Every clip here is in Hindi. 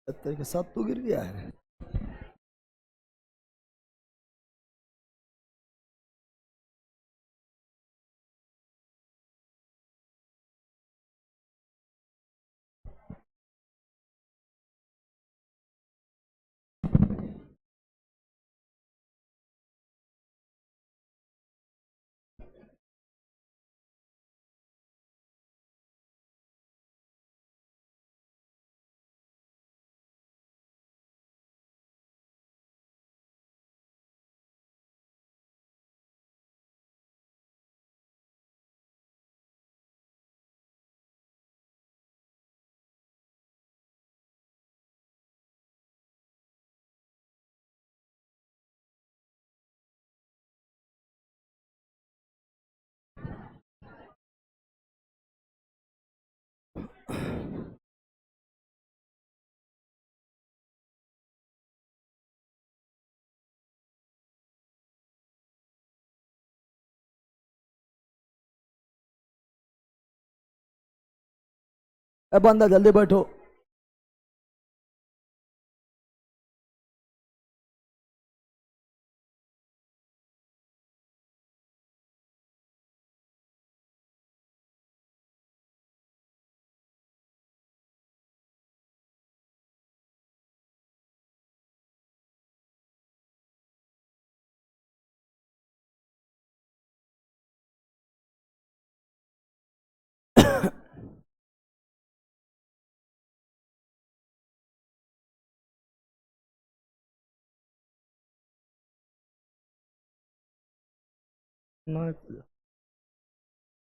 पत्थर के साथ तू गिर गया है। ए बंदा जल्दी बैठो।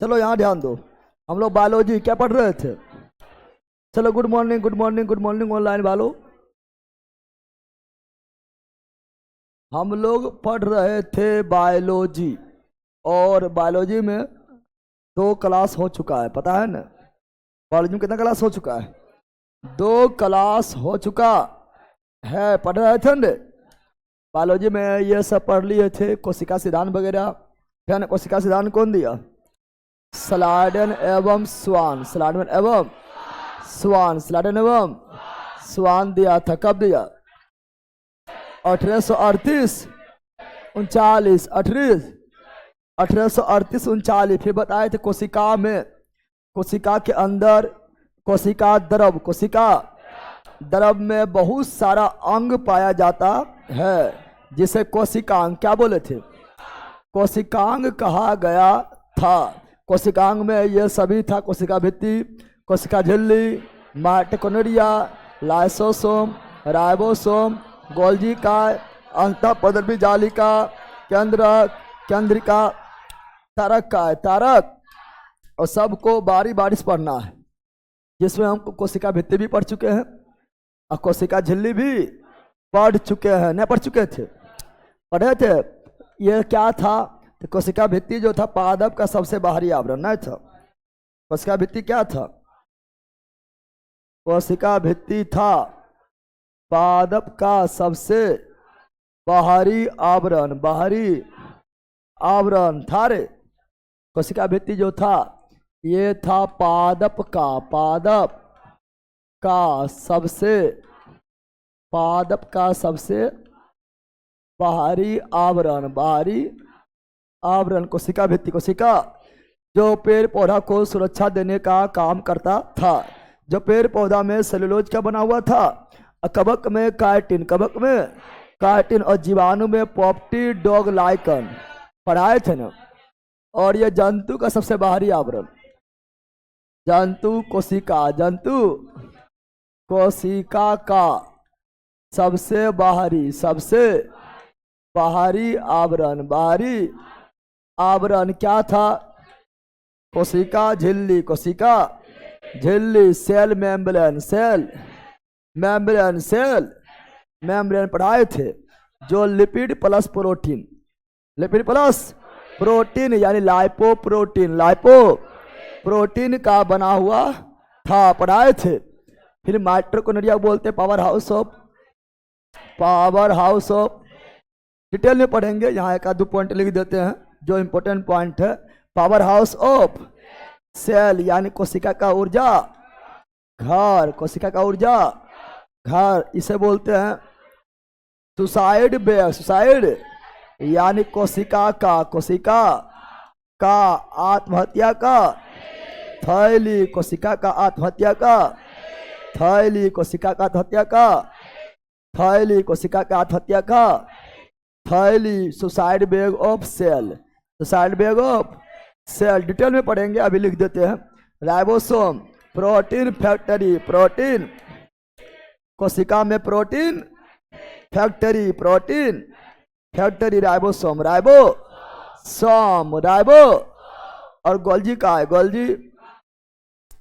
चलो यहाँ ध्यान दो। हम लोग बायोलॉजी क्या पढ़ रहे थे? चलो good morning good morning good morning online वालों। हम लोग पढ़ रहे थे बायोलॉजी, और बायोलॉजी में 2 क्लास हो चुका है, पता है ना? बायोलॉजी में कितना क्लास हो चुका है? 2 क्लास हो चुका है। पढ़ रहे थे ना बायोलॉजी में, ये सब पढ़ लिए थे, कोशिका सिद्धांत वगैरह। क्या ना, कोशिका सिद्धांत कौन दिया? स्लाइडन एवं स्वान। स्लाइडन एवं स्वान, स्लाइडन एवं स्वान दिया था। कब दिया? 1838 39 1838 39। फिर बताए थे कोशिका में, कोशिका के अंदर कोशिका द्रव में बहुत सारा अंग पाया जाता है, जिसे कोशिकांग क्या बोले थे? कोशिकांग कहा गया था। कोशिकांग में ये सभी था: कोशिका भित्ति, कोशिका झिल्ली, माइटोकॉन्ड्रिया, लाइसोसोम, राइबोसोम, गोल्गी काय, अंतःपदर्भी जालिका, केंद्रिका, तारक। और सबको बारी बारी से पढ़ना है, जिसमें हम कोशिका भित्ति भी पढ़ चुके हैं और कोशिका झिल्ली भी पढ़ चुके हैं। नहीं पढ़ चुके थे? पढ़े थे। ये क्या था? तो कोशिका भित्ति जो था पादप का सबसे बाहरी आवरण नहीं था। कोशिका भित्ति क्या था? कोशिका भित्ति था पादप का सबसे बाहरी आवरण, बाहरी आवरण था रे। कोशिका भित्ति जो था ये था पादप का सबसे बाहरी आवरण कोशिका भित्ति। कोशिका जो पेड़ पौधा को सुरक्षा देने का काम करता था, जो पेड़ पौधा में सेलुलोज का बना हुआ था, कवक में काइटिन और जीवाणु में पेप्टिडोग्लाइकन पढ़ाए थे ना। और ये जंतु का सबसे बाहरी आवरण, जंतु कोशिका का सबसे बाहरी आवरण क्या था? कोशिका झिल्ली, सेल मेम्ब्रेन पढ़ाए थे, जो लिपिड प्लस प्रोटीन यानी लाइपोप्रोटीन का बना हुआ था, पढ़ाए थे। फिर माइटोकॉन्ड्रिया बोलते पावर हाउस ऑफ डिटेल में पढ़ेंगे, यहाँ 1-2 पॉइंट लिख देते हैं जो इंपॉर्टेंट पॉइंट है। पावर हाउस ऑफ सेल यानी कोशिका का ऊर्जा घर, घर, इसे बोलते हैं सुसाइड बेग। सुसाइड यानी कोशिका का आत्महत्या का थैली, कोशिका का आत्महत्या का थैली, कोशिका का आत्महत्या का थैली, कोशिका का आत्महत्या का थैली। Suicide bag of cell, suicide bag of cell. Detail में पढ़ेंगे, अभी लिख देते हैं। राइबोसोम प्रोटीन फैक्ट्री, प्रोटीन कोशिका में protein factory, protein factory ribosome, ribosome ribo. और गोल्जी काय,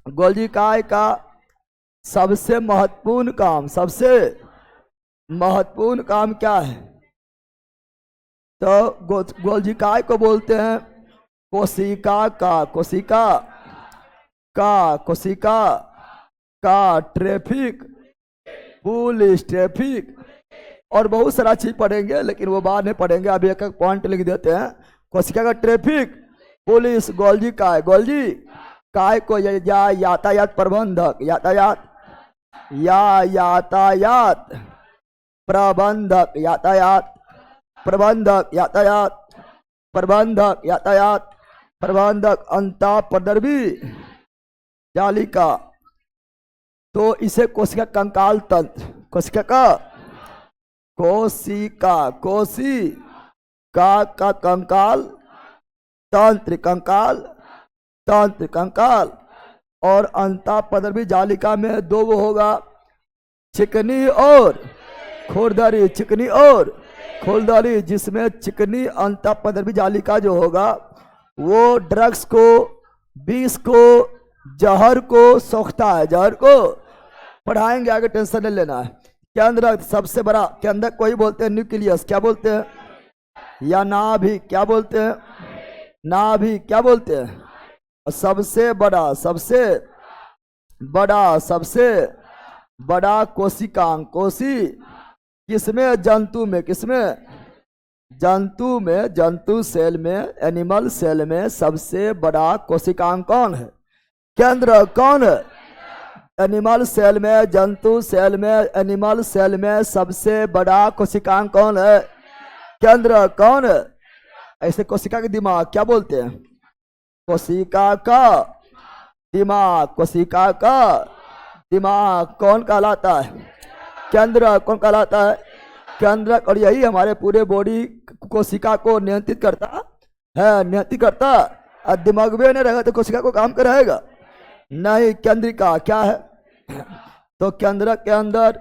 गोल्जी काय का सबसे महत्वपूर्ण काम, सबसे महत्वपूर्ण काम क्या है? तो गोल्जी काय को बोलते हैं कोशिका का ट्रैफिक पुलिस, ट्रैफिक और बहुत सारा चीज पढ़ेंगे, लेकिन वो बाद में पढ़ेंगे। अभी एक एक पॉइंट लिख देते हैं। कोशिका का ट्रैफिक पुलिस, गोल्जी काय को यातायात प्रबंधक, यातायात प्रबंधक, यातायात प्रबंधक अंतःपदर्वी जालिका। तो इसे कोशिका कंकाल तंत्र, कोशिका का कंकाल तंत्र और अंतःपदर्वी जालिका में दो वो होगा, चिकनी और खुरदरी, चिकनी और खुरदरी। जिसमें चिकनी अंतःपदर्वी जालिका जो होगा वो ड्रग्स को, विष को, जहर को सोखता है। जहर को पढ़ाएंगे आगे, टेंशन नहीं लेना है। केंद्रक सबसे बड़ा, केंद्रक को ही बोलते हैं न्यूक्लियस, क्या बोलते हैं? या नाभि, क्या बोलते हैं? नाभि, क्या बोलते हैं? और सबसे बड़ा कोशिकांग, किसमें? जंतु सेल में, एनिमल सेल में सबसे बड़ा कोशिकांग कौन है? केंद्र कौन है? एनिमल सेल में, जंतु सेल में, एनिमल सेल में सबसे बड़ा कोशिकांग कौन है? केंद्र कौन है? ऐसे कोशिका के दिमाग क्या बोलते हैं? कोशिका का दिमाग कौन कहलाता है? केंद्र कौन कहलाता है? केंद्र। और यही हमारे पूरे बॉडी कोशिका को नियंत्रित करता है, और दिमाग में नहीं रहेगा तो कोशिका को काम कराएगा नहीं। केंद्रिका क्या है? तो केंद्र के अंदर,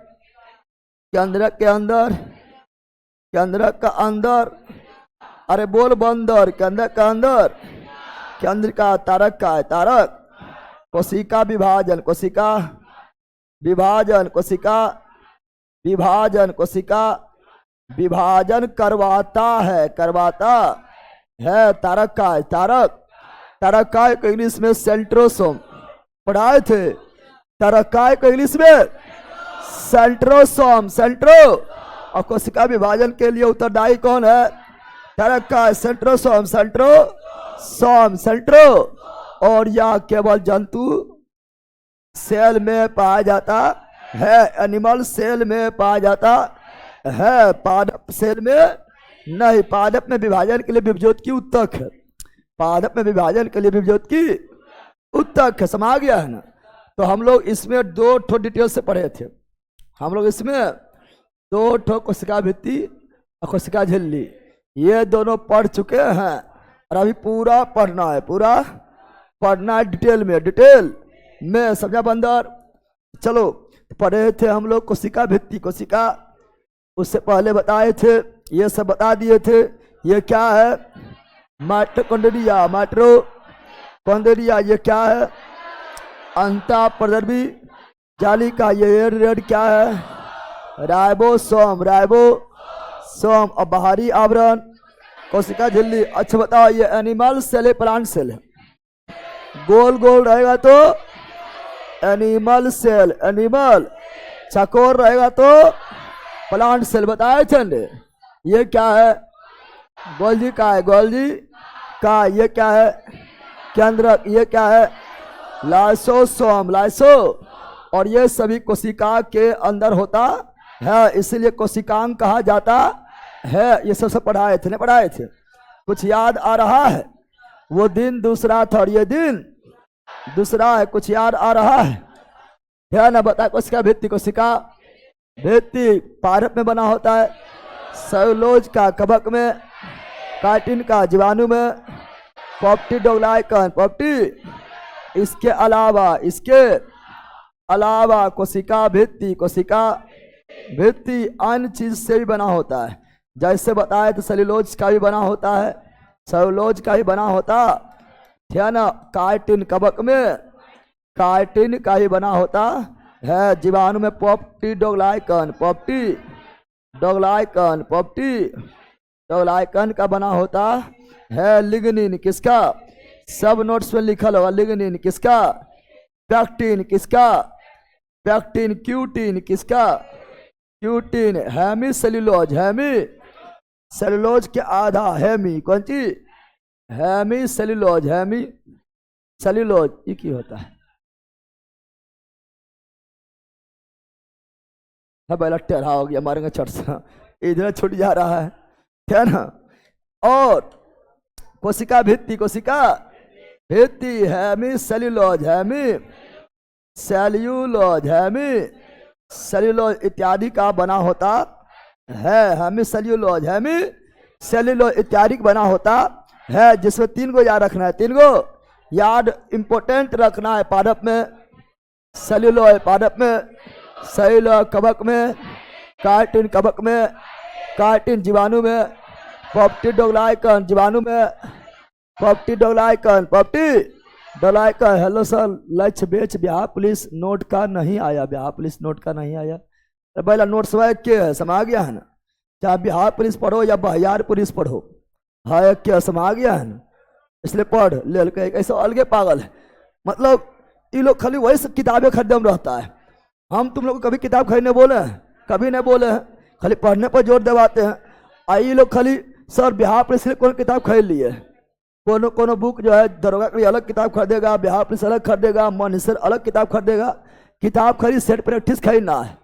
अरे बोल बंदर, केंद्र का अंदर, केंद्रिका तारक का है, तारक। कोशिका विभाजन, विभाजन करवाता है, तारक का है, तारक का इंग्लिश में सेंट्रोसोम पढ़ाए थे। तारक का इंग्लिश में सेंट्रोसोम, और कोशिका विभाजन के लिए उत्तरदायी कौन है? तारक का सेंट्रोसोम, और यह केवल जंतु सेल में पाया जाता है, एनिमल सेल में पाया जाता है, पादप सेल में नहीं। पादप में विभाजन के लिए विभजोत की उत्तक है, पादप में विभाजन के लिए विभजोत की उत्तक है। समा गया है ना? तो हम लोग इसमें 2 ठो डिटेल से पढ़े थे। हम लोग इसमें 2 ठो कोशिका भित्ति और कोशिका झिल्ली, ये दोनों पढ़ चुके हैं। और अभी पूरा पढ़ना है डिटेल में, समझा बंदर? चलो, पढ़े थे हम लोग कोशिका भित्ति, कोशिका उससे पहले बताए थे, ये सब बता दिए थे। ये क्या है? माइटोकॉन्ड्रिया, ये क्या है? अंतःपदर्वी जालिका, ये रेड क्या है? राइबोसोम, और बाहरी आवरण कोशिका झिल्ली। अच्छा बताओ, ये एनिमल सेल है, प्लांट सेल है? गोल रहेगा तो एनिमल सेल, चकोर रहेगा तो प्लांट सेल। बताए थे ने? ये क्या है? गोल्जी का, ये क्या है? केंद्रक, ये क्या है? लाइसोसोम, और ये सभी कोशिका के अंदर होता है, इसीलिए कोशिकांग कहा जाता है। ये सब पढ़ाए थे, नहीं पढ़ाए थे? कुछ याद आ रहा है? वो दिन दूसरा था और ये दिन दूसरा है, कुछ याद आ रहा है ना? बता। कोशिका भित्ति, कोशिका भित्ति पारक में बना होता है, सेलुलोज का कवक में, काइटिन का जीवाणु में, पेप्टिडोग्लाइकन पेप्टी। इसके अलावा कोशिका भित्ति अन्य चीज से भी बना होता है। जैसे बताया तो सेलुलोज का भी बना होता है, सेलुलोज का भी बना होता है ना। काइटिन कवक में काइटिन का ही बना होता है। जीवाणु में पेप्टिडोग्लाइकन पेप्टिडोग्लाइकन का बना होता है। लिग्निन किसका? सब नोट्स में लिखल होगा। लिग्निन किसका? पैक्टिन किसका? पैक्टिन। क्यूटिन किसका? Cutin. Hemi cellulose, hemi cellulose के आधा, हेमी कौन चीज? Hemi cellulose, hemi cellulose. ये की होता है? पहला टेढ़ा हो गया, मारेंगे चट से, इधर छूट जा रहा है ना। और कोशिका भित्ति हेमी सेलुलोज, सेल्यूलोज इत्यादि का बना होता है। हेमी सेल्यूलोज इत्यादि का बना होता है, जिसमें 3 गो याद रखना है, 3 गो याद इंपोर्टेंट रखना है। पादप में सेल्यूलोज, पादप में सेल्यूलोज, कवक में काइटिन, कवक में काइटिन, जीवाणु में पेप्टिडोग्लाइकन, जीवाणु में पेप्टिडोग्लाइकन। हेलो सर, लक्ष्य बेच बिहार पुलिस नोट का नहीं आया, बिहार पुलिस नोट का नहीं आया। तो पहला नोट्स के है, समा गया है ना? चाहे बिहार पुलिस पढ़ो या बहियार पुलिस पढ़ो, हाँ क्या समा गया है ना? इसलिए पढ़ ले। ऐसे अलगे पागल है, मतलब ये लोग खाली वही सब किताबें खरीदे में रहता है। हम तुम लोग को कभी किताब खरीदने बोले हैं? कभी नहीं बोले हैं, खाली पढ़ने पर जोर दबाते हैं। आई लोग खाली सर बिहार पुलिस के लिए कौन किताब खरीद लिए, कोनो बुक जो है दरोगा के लिए अलग किताब खरीदेगा, बिहार पुलिस अलग खरीदेगा, मनीषर अलग किताब खरीदेगा। किताब खरीद सेट प्रैक्टिस खरीदना है,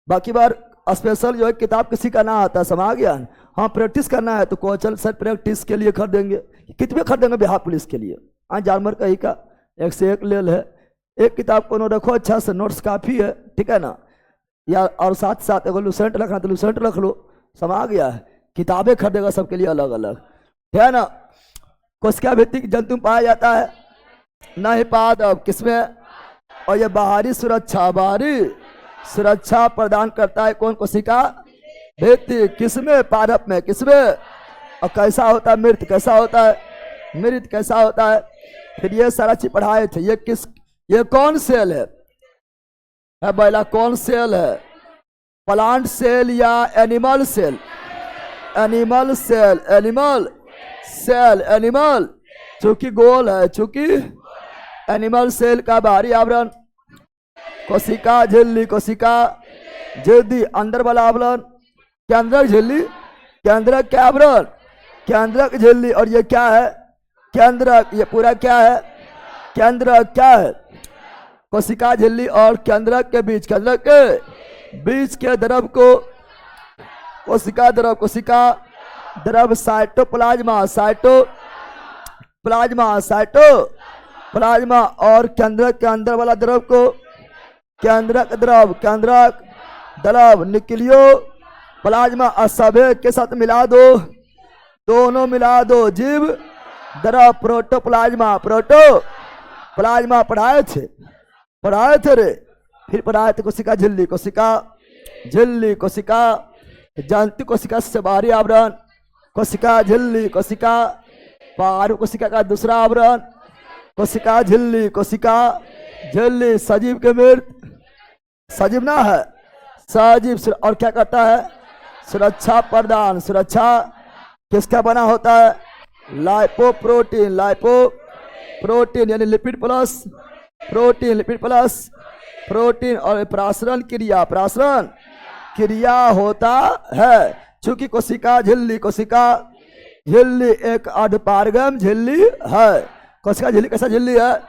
बाकी बार स्पेशल जो है किताब किसी का ना आता है, समा गया। हाँ प्रैक्टिस करना है तो क्वेश्चन सेट प्रैक्टिस के लिए खरीदेंगे। कितने खरीदेंगे बिहार पुलिस के लिए? हाँ जानवर कहीं का 1 से 1 ले है। एक किताब को रखो अच्छा से, नोट्स काफ़ी है, ठीक है ना? या और साथ साथ अगर लूसेंट रखना तो लूसेंट रख लो, समा गया है। किताबें खरीदेगा सबके लिए अलग अलग, है ना? कोशिका भित्तिक जंतु पाया जाता है नहीं पादप किसमें? और ये बाहरी सुरक्षा प्रदान करता है कौन? कोशिका भित्ति। किसमें? पादप में। किसमें? और कैसा होता है? मृत कैसा होता है? मृत कैसा होता है? फिर ये सारा चीज पढ़ाए थे। ये कौन सेल है बैला? कौन सेल है? प्लांट सेल या animal cell? Animal cell, animal चूंकि गोल है, चूंकि एनिमल सेल का बाहरी आवरण कोशिका झिल्ली, अंदर वाला आवरण केंद्रक झिल्ली, केंद्रक क्या आवरण? केंद्रक झिल्ली। और ये क्या है? केंद्रक। ये पूरा क्या है? केंद्रक। क्या है? कोशिका झिल्ली और केंद्रक के बीच, केंद्रक के बीच के द्रव को कोशिका द्रव साइटोप्लाज्मा और केंद्रक के अंदर वाला द्रव को केंद्रक द्रव निकलियो प्लाज्मा असभ्य के साथ मिला दो, दोनों मिला दो। जीव द्रव प्रोटोप्लाज्मा पढ़ाए थे रे। फिर पढ़ाए थे कोशिका झिल्ली, जंतु कोशिका से बाहरी आवरण कोशिका झिल्ली, पारू कोशिका का दूसरा आवरण कोशिका झिल्ली, सजीव के मृत, सजीव ना है, सजीव। और क्या करता है? सुरक्षा प्रदान। सुरक्षा किसका बना होता है? लाइपोप्रोटीन यानी लिपिड प्लस प्रोटीन। और प्रासरण क्रिया होता है। चूंकि कोशिका झिल्ली एक अर्धपारगम झिल्ली है। कोशिका झिल्ली कैसा झिल्ली है?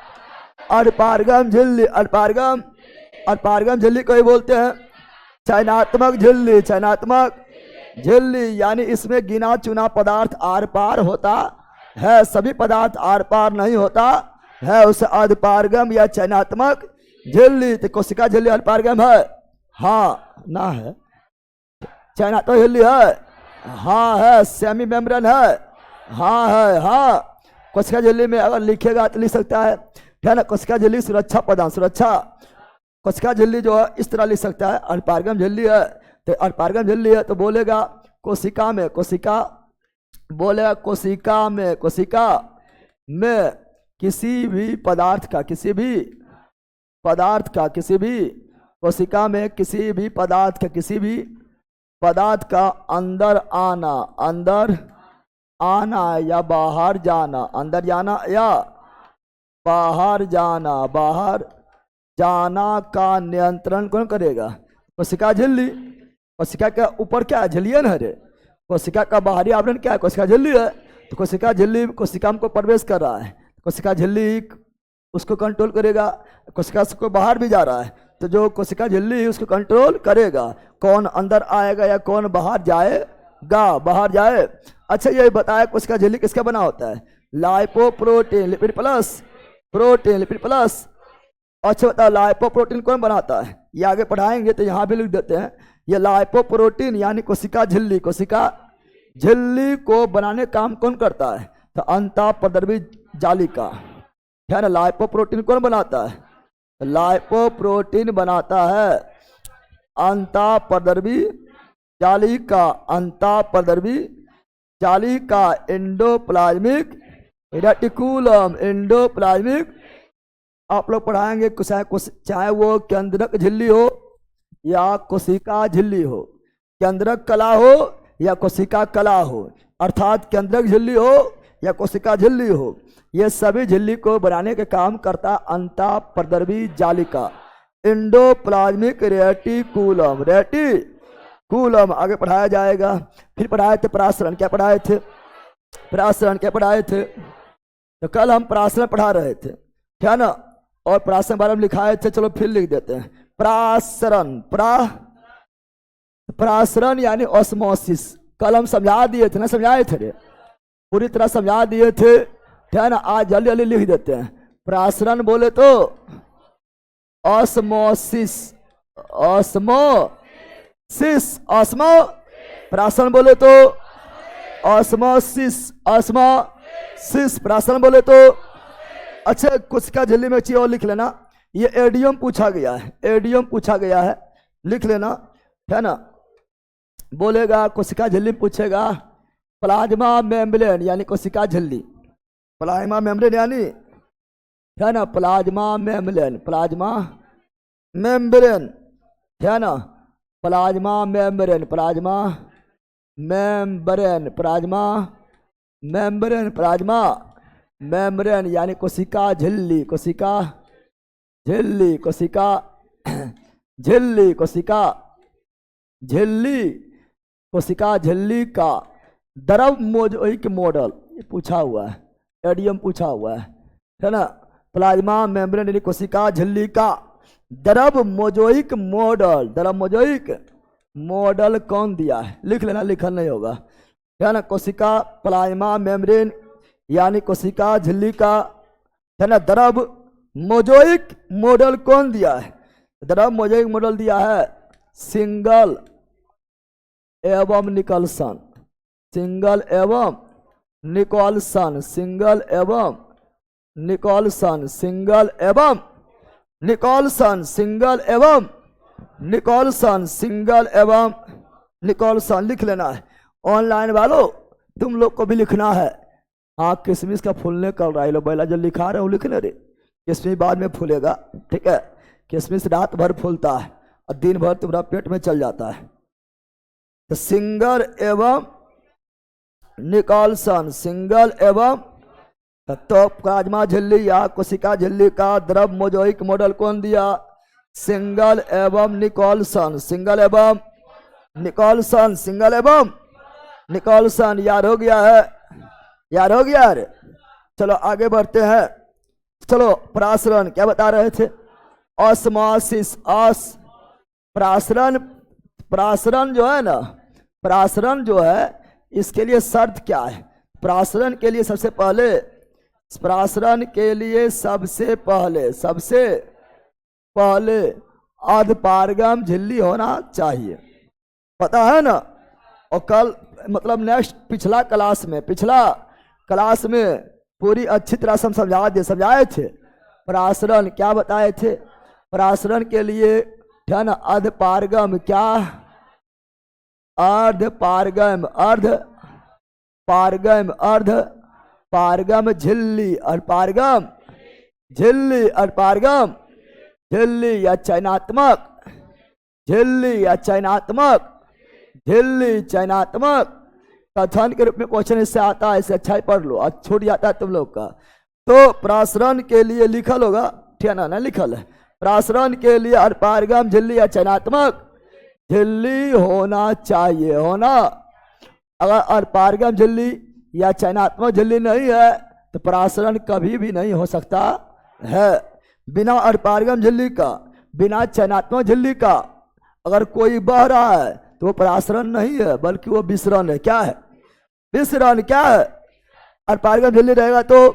अर्धपारगम झिल्ली। और पारगम झिल्ली को ही बोलते हैं चयनात्मक झिल्ली। चयनात्मक झिल्ली यानी इसमें गिना चुना पदार्थ आर पार होता है, सभी पदार्थ आर पार नहीं होता है, उसे अर्धपारगम या चयनात्मक झिल्ली। तो कोशिका झिल्ली अर्धपारगम है? हाँ ना है। चयनात्मक झिल्ली है? हाँ है। सेमी मेम्ब्रेन है? हाँ है। हाँ, कोशिका झिल्ली में अगर लिखेगा तो लिख सकता है, ठीक है ना। कोशिका झिल्ली सुरक्षा प्रदान, सुरक्षा। कोशिका झिल्ली जो है इस तरह लिख सकता है, अर्धपारगम झिल्ली है तो अर्धपारगम झिल्ली है तो बोलेगा कोशिका में, कोशिका बोलेगा कोशिका में, कोशिका में किसी भी पदार्थ का, किसी भी पदार्थ का, किसी भी कोशिका में किसी भी पदार्थ का, किसी भी पदार्थ का अंदर आना, अंदर आना या बाहर जाना, अंदर जाना या बाहर जाना, बाहर जाना का नियंत्रण कौन करेगा? कोशिका झिल्ली। कोशिका के ऊपर क्या है? झिल्ली है ना रे। कोशिका का बाहरी आवरण क्या है? कोशिका झिल्ली है। तो कोशिका झिल्ली कोशिका में को प्रवेश कर रहा है, कोशिका झिल्ली उसको कंट्रोल करेगा। कोशिका से को बाहर भी जा रहा है तो जो कोशिका झिल्ली उसको कंट्रोल करेगा, कौन अंदर आएगा या कौन बाहर जाएगा, बाहर जाए। अच्छा ये बताया कोशिका झिल्ली किसका बना होता है? Lipoprotein, lipid plus protein, lipid plus. अच्छा बताओ लाइपोप्रोटीन कौन बनाता है? ये आगे पढ़ाएंगे तो यहाँ भी लिख देते हैं। ये लाइपोप्रोटीन यानी कोशिका झिल्ली, कोशिका झिल्ली को बनाने काम कौन करता है? तो अंतःपदर्वी जालिका, है ना। लाइपोप्रोटीन कौन बनाता है? लाइपोप्रोटीन बनाता है अंतःपदर्वी जालिका, अंतःपदर्वी जालिका, एंडोप्लाज्मिक रेटिकुलम, एंडोप्लाज्मिक। आप लोग पढ़ाएंगे चाहे वो केंद्रक झिल्ली हो या कोशिका झिल्ली हो, केंद्रक कला हो या कोशिका कला हो, अर्थात केंद्रक झिल्ली हो या कोशिका झिल्ली हो, ये सभी झिल्ली को बनाने के काम करता अंतःपदर्वी जालिका, एंडोप्लाज्मिक रेटिकुलम, रेटिकुलम। आगे पढ़ाया जाएगा। फिर पढ़ाए थे परासरण, क्या पढ़ाए थे? परासरण क्या पढ़ाए थे? तो कल हम परासरण पढ़ा रहे थे, ठीक है ना, और परासरण बारे में लिखाए थे। चलो फिर लिख देते हैं परासरण। परासरण यानी ऑस्मोसिस, कल हम समझा दिए थे ना, समझाए थे रे, पूरी तरह समझा दिए थे, ठीक है ना। आज जल्दी जल्दी लिख देते हैं। परासरण बोले तो ऑस्मोसिस, ऑस्मोसिस, ऑस्मो। परासरण बोले तो ऑस्मोसिस, ऑस्मोसिस। परासरण बोले तो अच्छा कोशिका झिल्ली में चीज और लिख लेना, ये एडियम पूछा गया है, एडियम पूछा गया है, लिख लेना, है ना। बोलेगा कोशिका झिल्ली पूछेगा प्लाज्मा मेम्ब्रेन यानी कोशिका झिल्ली, प्लाज्मा मेम्ब्रेन यानी, है ना, प्लाज्मा मेम्ब्रेन, प्लाज्मा मेम्ब्रेन, है ना, plasma membrane, plasma membrane, plasma membrane, plasma membrane यानी कोशिका झिल्ली, कोशिका झिल्ली, कोशिका झिल्ली, कोशिका झिल्ली, कोशिका झिल्ली का द्रव मोज़ेइक मॉडल पूछा हुआ है, एडियम पूछा हुआ है ना। प्लाज्मा मेम्ब्रेन यानी कोशिका झिल्ली का द्रव मोज़ेइक मॉडल, द्रव मोज़ेइक मॉडल कौन दिया है? लिख लेना, लिखना नहीं होगा, है ना। कोशिका प्लाज्मा मेम्ब्रेन यानी कोशिका झिल्ली का, है ना, द्रव मोज़ेइक मॉडल कौन दिया है? द्रव मोज़ेइक मॉडल दिया है सिंगल एवं निकलसन, सिंगल एवं निकलसन, सिंगल एवं निकलसन, सिंगल एवं निकलसन, सिंगल एवं निकलसन, सिंगल एवं निकलसन। लिख लेना है। ऑनलाइन वालों तुम लोग को भी लिखना है। हाँ, किशमिश का फूलने कल रहा है, लो पहला जो लिखा रहे हो लिखने रे, किशमिश बाद में फूलेगा, ठीक है। किशमिश रात भर फूलता है और दिन भर तुम्हारा पेट में चल जाता है। तो सिंगल एवं निकलसन, सिंगल एवं, तो प्लाज्मा झिल्ली या कोशिका झिल्ली का द्रव मोज़ेइक मॉडल कौन दिया? सिंगल एवं निकलसन, सिंगल एवं निकलसन, सिंगल एवं निकलसन। याद हो गया है? याद हो गया है? चलो आगे बढ़ते हैं। चलो परासरण क्या बता रहे थे? ऑस्मोसिस प्रासरण, प्रासरण जो है ना, प्रासरण जो है इसके लिए शर्त क्या है? प्रासरण के लिए सबसे पहले, प्रासरण के लिए सबसे पहले अर्धपारगम झिल्ली होना चाहिए, पता है ना। और कल मतलब नेक्स्ट पिछला क्लास में पूरी अच्छी तरह से हम समझाए थे। प्रासरण क्या बताए थे? प्रासरण के लिए है ना अर्धपारगम, क्या अर्धपारगम झिल्ली, अर्धपारगम झिल्ली या चयनात्मक कथन के रूप में क्वेश्चन इससे आता है, इसे अच्छा ही पढ़ लो, आज छूट जाता है तुम लोग का। तो प्रासरण के लिए लिखल होगा, ठीक है ना, नहीं लिखल है। प्रासरण के लिए अर्धपारगम झिल्ली या चयनात्मक झिल्ली होना चाहिए, अगर अर्धपारगम झिल्ली या चयनात्मक झिल्ली नहीं है तो प्रासरण कभी भी नहीं हो सकता है। बिना अर्धपारगम झिल्ली का, बिना चयनात्मक झिल्ली का अगर कोई बह रहा है तो वो प्रासरण नहीं है, बल्कि वो विसरण है। क्या है? विसरण। क्या है? अर्धपारगम झिल्ली रहेगा तो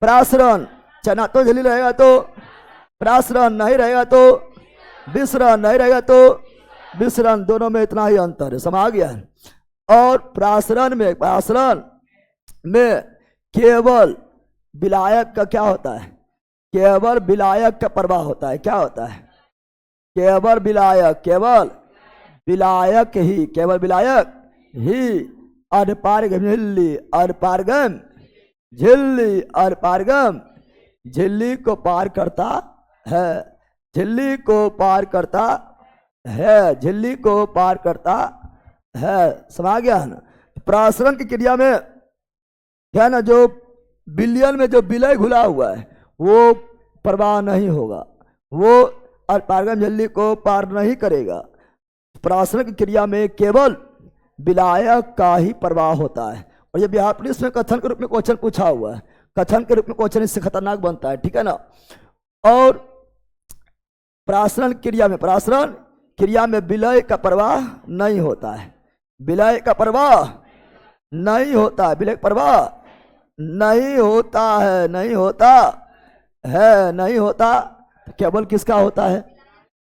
प्रासरण, चयनात्मक झिल्ली रहेगा तो प्रासरण, नहीं रहेगा तो विसरण, नहीं रहेगा तो विसरण। दोनों में इतना ही अंतर है, समझ गया है। और प्रासरण में केवल विलायक का क्या होता है? केवल विलायक का प्रवाह होता है। क्या होता है? केवल विलायक ही अर्धपारगम झिल्ली को पार करता है, समझ गया है ना। प्रासरण की क्रिया में क्या ना, जो विलयन में जो विलय घुला हुआ है वो प्रवाह नहीं होगा, वो अर्धपारगम झिल्ली को पार नहीं करेगा। प्रासरण की क्रिया में केवल विलायक का ही प्रवाह होता है। और ये बिहार पुलिस में कथन के रूप में क्वेश्चन पूछा हुआ है, कथन के रूप में क्वेश्चन इससे खतरनाक बनता है, ठीक है ना। और प्रासरण क्रिया में विलय का प्रवाह नहीं होता है, विलय का प्रवाह नहीं होता है, विलय का प्रवाह नहीं होता। केवल किसका होता है?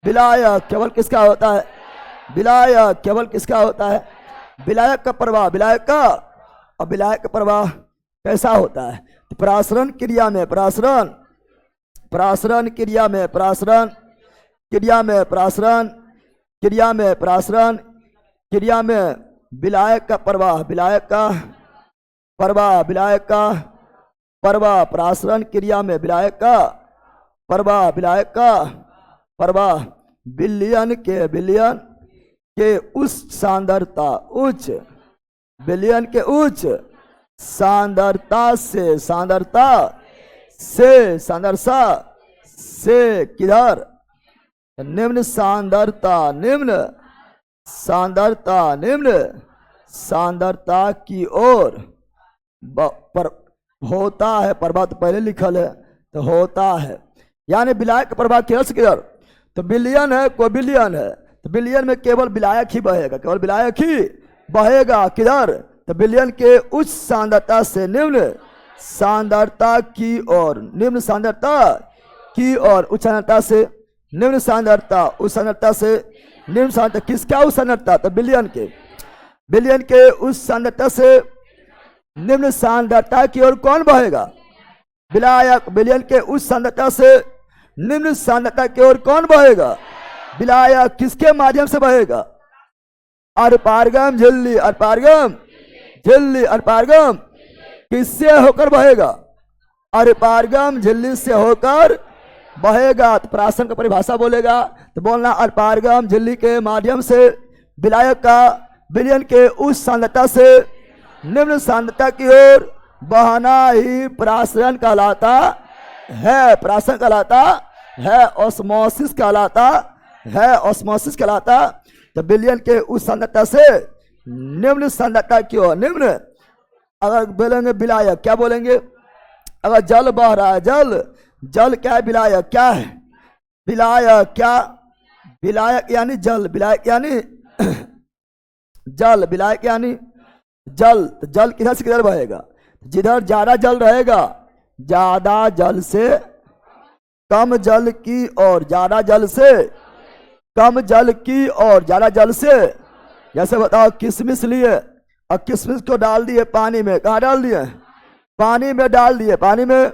विलायक। केवल किसका होता है? विलायक। केवल किसका होता है? विलायक का प्रवाह, विलायक का। और विलायक का प्रवाह कैसा होता है? तो प्रासरण क्रिया में विलायक का प्रवाह, प्रासरण क्रिया में विलायक का प्रवाह विलयन के उच्च सांद्रता से किधर? निम्न सांद्रता की ओर होता है। प्रवाह तो पहले लिखल है तो होता है, यानी विलायक प्रवाह किधर? तो विलयन है, कोई विलयन है तो विलयन में केवल विलायक ही बहेगा, किधर? तो विलयन के उच्च सांद्रता से निम्न सांद्रता की ओर, उच्च सांद्रता से निम्न सांद्रता, उच्च सांद्रता से निम्न सांद्रता। किसका उच्च सांद्रता? तो विलयन के उच्च सांद्रता से निम्न सांद्रता की ओर कौन बहेगा? विलायक। विलयन के उच्च सांद्रता से निम्न सांद्रता की ओर कौन बहेगा? विलायक। किसके माध्यम से बहेगा? अर्धपारगम झिल्ली किससे होकर बहेगा? अर्धपारगम झिल्ली से होकर बहेगा। तो प्रासरण का परिभाषा बोलेगा तो बोलना अर्धपारगम झिल्ली के माध्यम से विलायक का विलयन के उच्च सांद्रता से निम्न सांद्रता की ओर बहना ही प्रासरण कहलाता है। ऑस्मोसिस कहलाता। तो विलयन के उच्च सांद्रता से निम्न सांद्रता की ओर, अगर बोलेंगे विलायक, क्या बोलेंगे? अगर जल बह रहा है, जल क्या है? विलायक। क्या है? विलायक क्या? विलायक यानी जल, विलायक यानी जल, विलायक यानी जल। तो जल किधर से किधर बहेगा? जिधर ज्यादा जल रहेगा, ज्यादा जल से कम जल की और ज्यादा जल से कम जल की और ज्यादा जल से। जैसे बताओ, किशमिश लिए और किशमिश को डाल दिए पानी में, कहाँ डाल दिए? पानी में डाल दिए। पानी में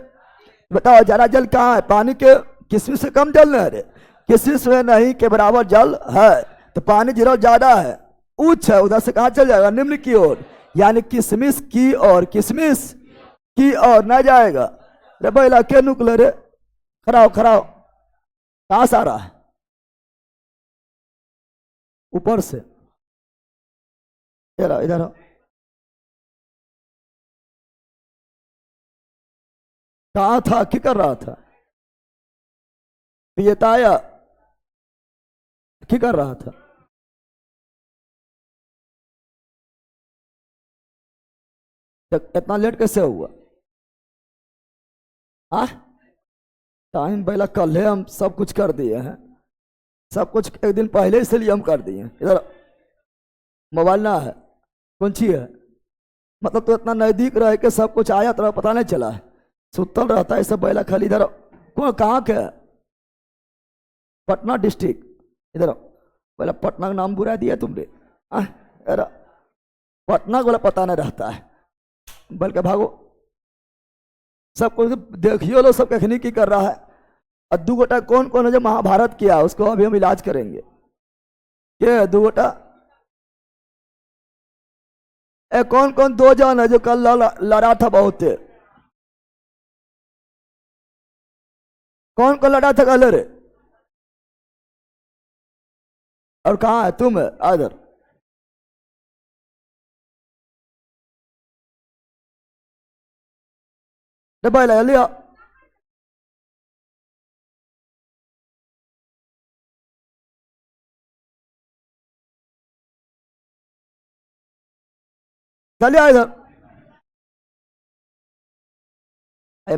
बताओ ज्यादा जल कहाँ है? पानी के किशमिश से कम जल है? किशमिश में नहीं के बराबर जल है। तो पानी जिधर ज्यादा है, उच्च है, उधर से कहाँ चल जाएगा? निम्न की ओर, यानी किशमिश की और किशमिश की ओर न जाएगा। रे बैला के नुकले रे, खराओ खराओ, कहाँ से आ रहा है? ऊपर से। इधर इधर कहाँ था? क्या कर रहा था? पियताया क्या कर रहा था? इतना लेट कैसे हुआ? टाइम पहला कल है, हम सब कुछ कर दिए हैं, सब कुछ एक दिन पहले इसलिए हम कर दिए। इधर मोबाइल ना है, कौन सी है? मतलब तो इतना नजदीक रह के सब कुछ आया, तो पता नहीं चला है, सुतल रहता है सब पहला खाली। इधर कौन, कहाँ के है? पटना डिस्ट्रिक्ट। इधर पहले पटना का नाम बुरा दिया तुमने। पटना को पता नहीं रहता है, बल्कि भागो सब कुछ देखियो लो, सब कखनी की कर रहा है। और दो गोटा कौन कौन है जो महाभारत किया, उसको अभी हम इलाज करेंगे। ये दो गोटा कौन कौन? दो जन है जो कल लड़ा था बहुत। कौन कौन लड़ा था कल रे? और कहाँ है तुम? इधर डब्बा लिया। चलिए इधर,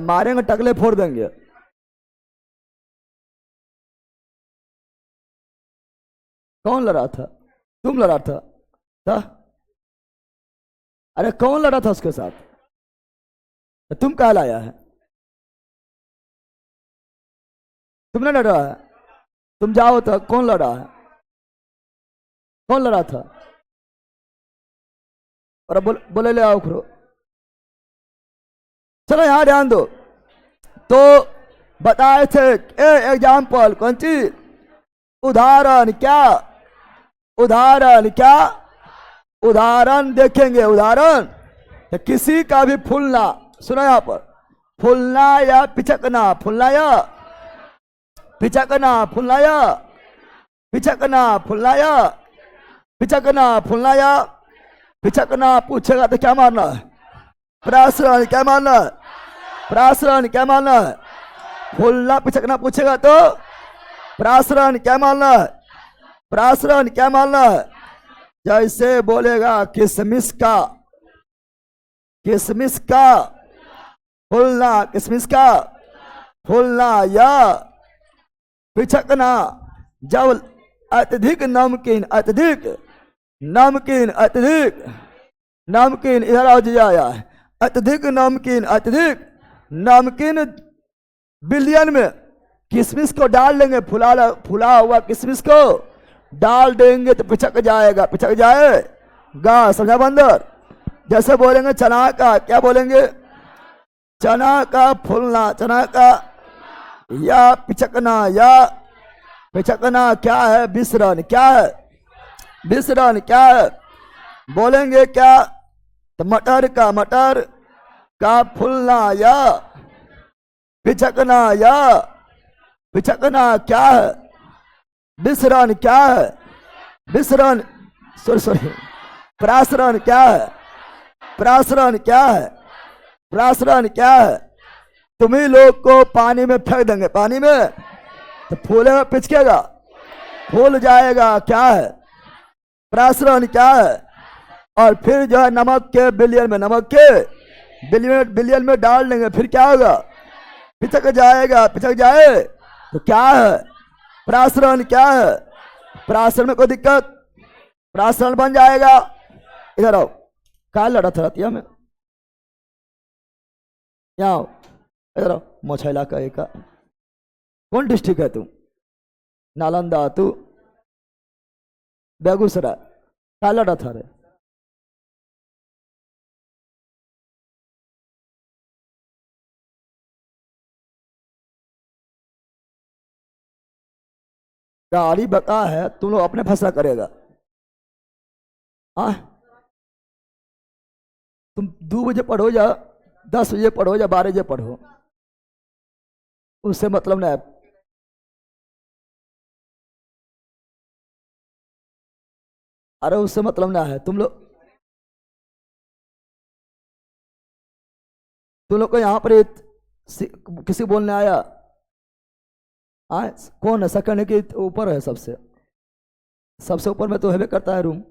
मारेंगे, टकले फोड़ देंगे। कौन लड़ा था? तुम लड़ा था? अरे कौन लड़ा था उसके साथ? तुम कहा लाया है? तुमने लड़ा है? तुम जाओ तो कौन लड़ा है? कौन लड़ा था? और बोले ले आओ खरो। चलो यहां ध्यान दो। तो बताए थे एग्जाम्पल, कौन सी? उदाहरण क्या? उदाहरण क्या? उदाहरण देखेंगे। उदाहरण तो किसी का भी फूलना, सुनो यहां पर, फूलना या पिचकना, फूलना या पिचकना, फूलना या पिचकना, फूलना या पिचकना, फूलना या पिचकना। पूछेगा तो क्या मारना है? प्रासरण। क्या मारना है? प्रासरण। क्या मारना है? फूलना पिचकना पूछेगा तो प्रासरण। क्या मारना है? प्रासरण। क्या मारना है? जैसे बोलेगा किशमिश का, किशमिश का फूलना, किशमिश का फूलना या पिचकना। जब अत्यधिक नमकीन, अत्यधिक नमकीन, अत्यधिक नमकीन, इधर आओ जाया है, अत्यधिक नमकीन, अत्यधिक नमकीन बिलियन में किशमिश को डाल देंगे, फुला हुआ किशमिश को डाल देंगे तो पिचक जाएगा, पिचक जाएगा। समझा बंदर? जैसे बोलेंगे चना का, क्या बोलेंगे? चना का फूलना, चना का या पिचकना, या पिचकना क्या है? विसरण। क्या है? विसरण। क्या है? बोलेंगे क्या? तो मटर का, मटर का फूलना या पिचकना, या पिचकना क्या है? विसरण। क्या है? विसरण, सॉरी, प्रासरण। क्या है? प्रासरण। क्या है? प्रासरण। क्या है? तुम्ही लोग को पानी में फेंक देंगे, पानी में तो फूलेगा, पिचकेगा, फूल जाएगा। क्या है? प्रासरण। क्या है? और फिर जो है नमक के बिलियन में, नमक के बिलियन में डाल देंगे, फिर क्या होगा? पिचक जाएगा, पिचक जाए तो क्या है? प्रासरण क्या है? प्रासरण में कोई दिक्कत? प्रासरण बन जाएगा। इधर आओ, क्या लड़ा था रतिया में? यहाँ आओ, इधर आओ। मोछा इलाका एक का कौन डिस्ट्रिक्ट है तुम? नालंदा। तू बेगूसराय। क्या लड़ा था रे? गाड़ी बता है, तुम लोग अपने फैसला करेगा। हाँ, तुम 2 बजे पढ़ो या 10 बजे पढ़ो या 12 बजे पढ़ो, उससे मतलब नहीं है। अरे उससे मतलब ना है। तुम लोग को यहाँ पर किसी बोलने आया? हाँ, कौन है? सेकंड है कि ऊपर है? सबसे सबसे ऊपर में तो हेवे करता है रूम।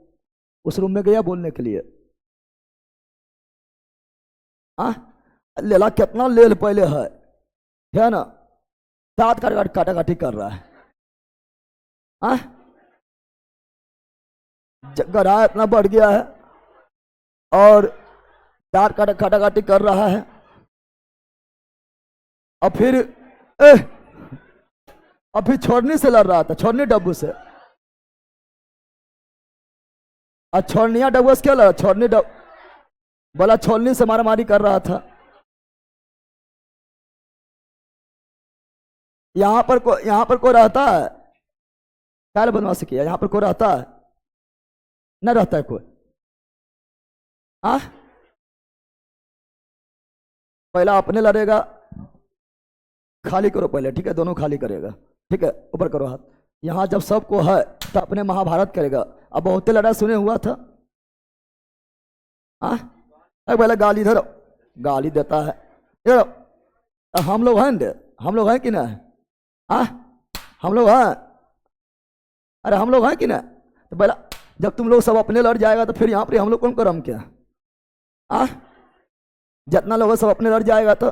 उस रूम में गया बोलने के लिए। हाँ, लेला कितना लेल पहले है ना? दांत काटा काटी कर रहा है। हाँ, गधा इतना बढ़ गया है और दांत काटा काटी कर रहा है। और फिर अभी छोड़ने से लड़ रहा था, छोड़ने डब्बू से। और छोड़निया डब्बू से क्या लड़ा? छोड़ने बोला छोड़ने से मारा मारी कर रहा था। यहाँ पर कोई रहता है? क्या बदमाशी किया? यहाँ पर कोई रहता है? न रहता है कोई? हाँ, पहला अपने लड़ेगा। खाली करो पहले, ठीक है? दोनों खाली करेगा, ठीक है? ऊपर करो हाथ। यहाँ जब सबको है तो अपने महाभारत करेगा। अब बहुते लड़ा सुने हुआ था। हाँ, पहले गाली इधर गाली देता है। इधर हम लोग हैं ना? हम लोग हैं कि ना? हाँ, हम लोग हैं। अरे हम लोग हैं कि ना? तो पहला जब तुम लोग सब अपने लड़ जाएगा तो फिर यहाँ पर हम लोग कौन करम क्या? हाँ, जितना लोग सब अपने लड़ जाएगा तो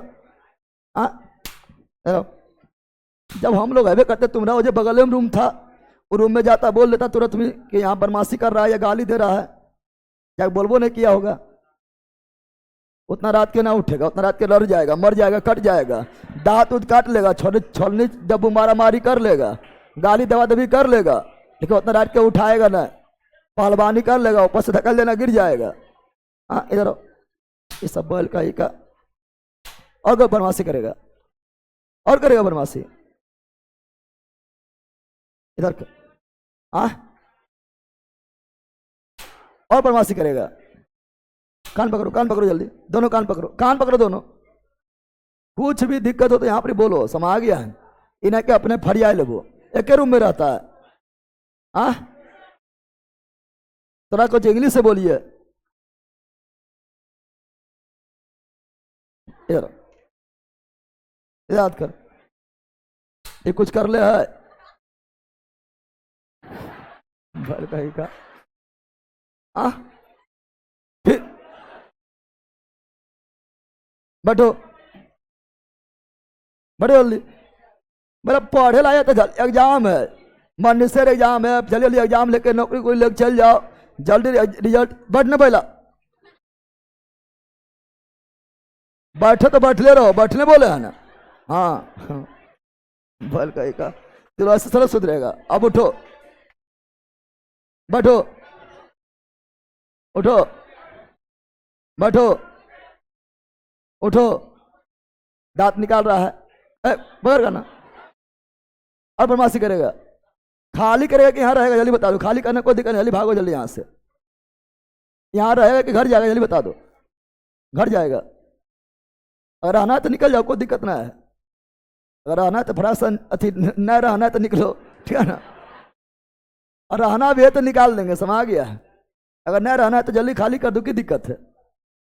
हाँ, जब हम लोग हैवे करते, तुम रहो जो बगल में रूम था, वो रूम में जाता बोल लेता तुरंत में कि यहाँ बदमाशी कर रहा है या गाली दे रहा है। क्या बोलबो नहीं किया होगा? उतना रात के ना उठेगा, उतना रात के लड़ जाएगा, मर जाएगा, कट जाएगा, दांत उत काट लेगा, छोड़ने छोड़ने जब मारा मारी कर लेगा, गाली दवा दबी कर लेगा, लेकिन उतना रात के उठाएगा ना। पहलवानी कर लेगा, ऊपर से धकल देना, गिर जाएगा। हाँ, इधर ये सब बैल का ही का। और कोई बदमाशी करेगा? और करेगा बदमाशी? इधर हाँ, और बदमाशी करेगा? कान पकड़ो जल्दी, दोनों कान पकड़ो, कान पकड़ो दोनों। कुछ भी दिक्कत हो तो यहाँ पर बोलो, समा गया है। इन्हें के अपने फरियाए लेबो, एक रूम में रहता है। हाँ, थोड़ा कुछ इंग्लिश से बोलिए। इधर याद कर, ये कुछ कर ले है भर कहीं का। आ फिर बैठो, बैठो जल्दी। मतलब पढ़े लाया तो एग्जाम है, मनीषर एग्जाम है, जल्दी जल्दी एग्जाम लेके नौकरी कोई लेके चल जाओ, जल्दी रिजल्ट। बैठने पहला, बैठे तो बैठले रहो, बैठने बोले है ना? हाँ, भल कहीं का। चलो ऐसे थोड़ा सुधरेगा। अब उठो, बैठो, उठो, बैठो, उठो। दांत निकाल रहा है, बगैर ना। और बदमाशी करेगा? खाली करेगा कि यहाँ रहेगा? जल्दी बता दो। खाली करने कोई दिक्कत नहीं, जल्दी भागो जल्दी यहाँ से। यहाँ रहेगा कि घर जाएगा? जल्दी बता दो। घर जाएगा? अगर रहना है तो निकल जाओ, कोई दिक्कत ना है। अगर रहना है तो फटासन अथी, न रहना है तो निकलो, ठीक है ना? और रहना भी है तो निकाल देंगे, समा गया है। अगर न रहना है तो जल्दी खाली कर दो, की दिक्कत है?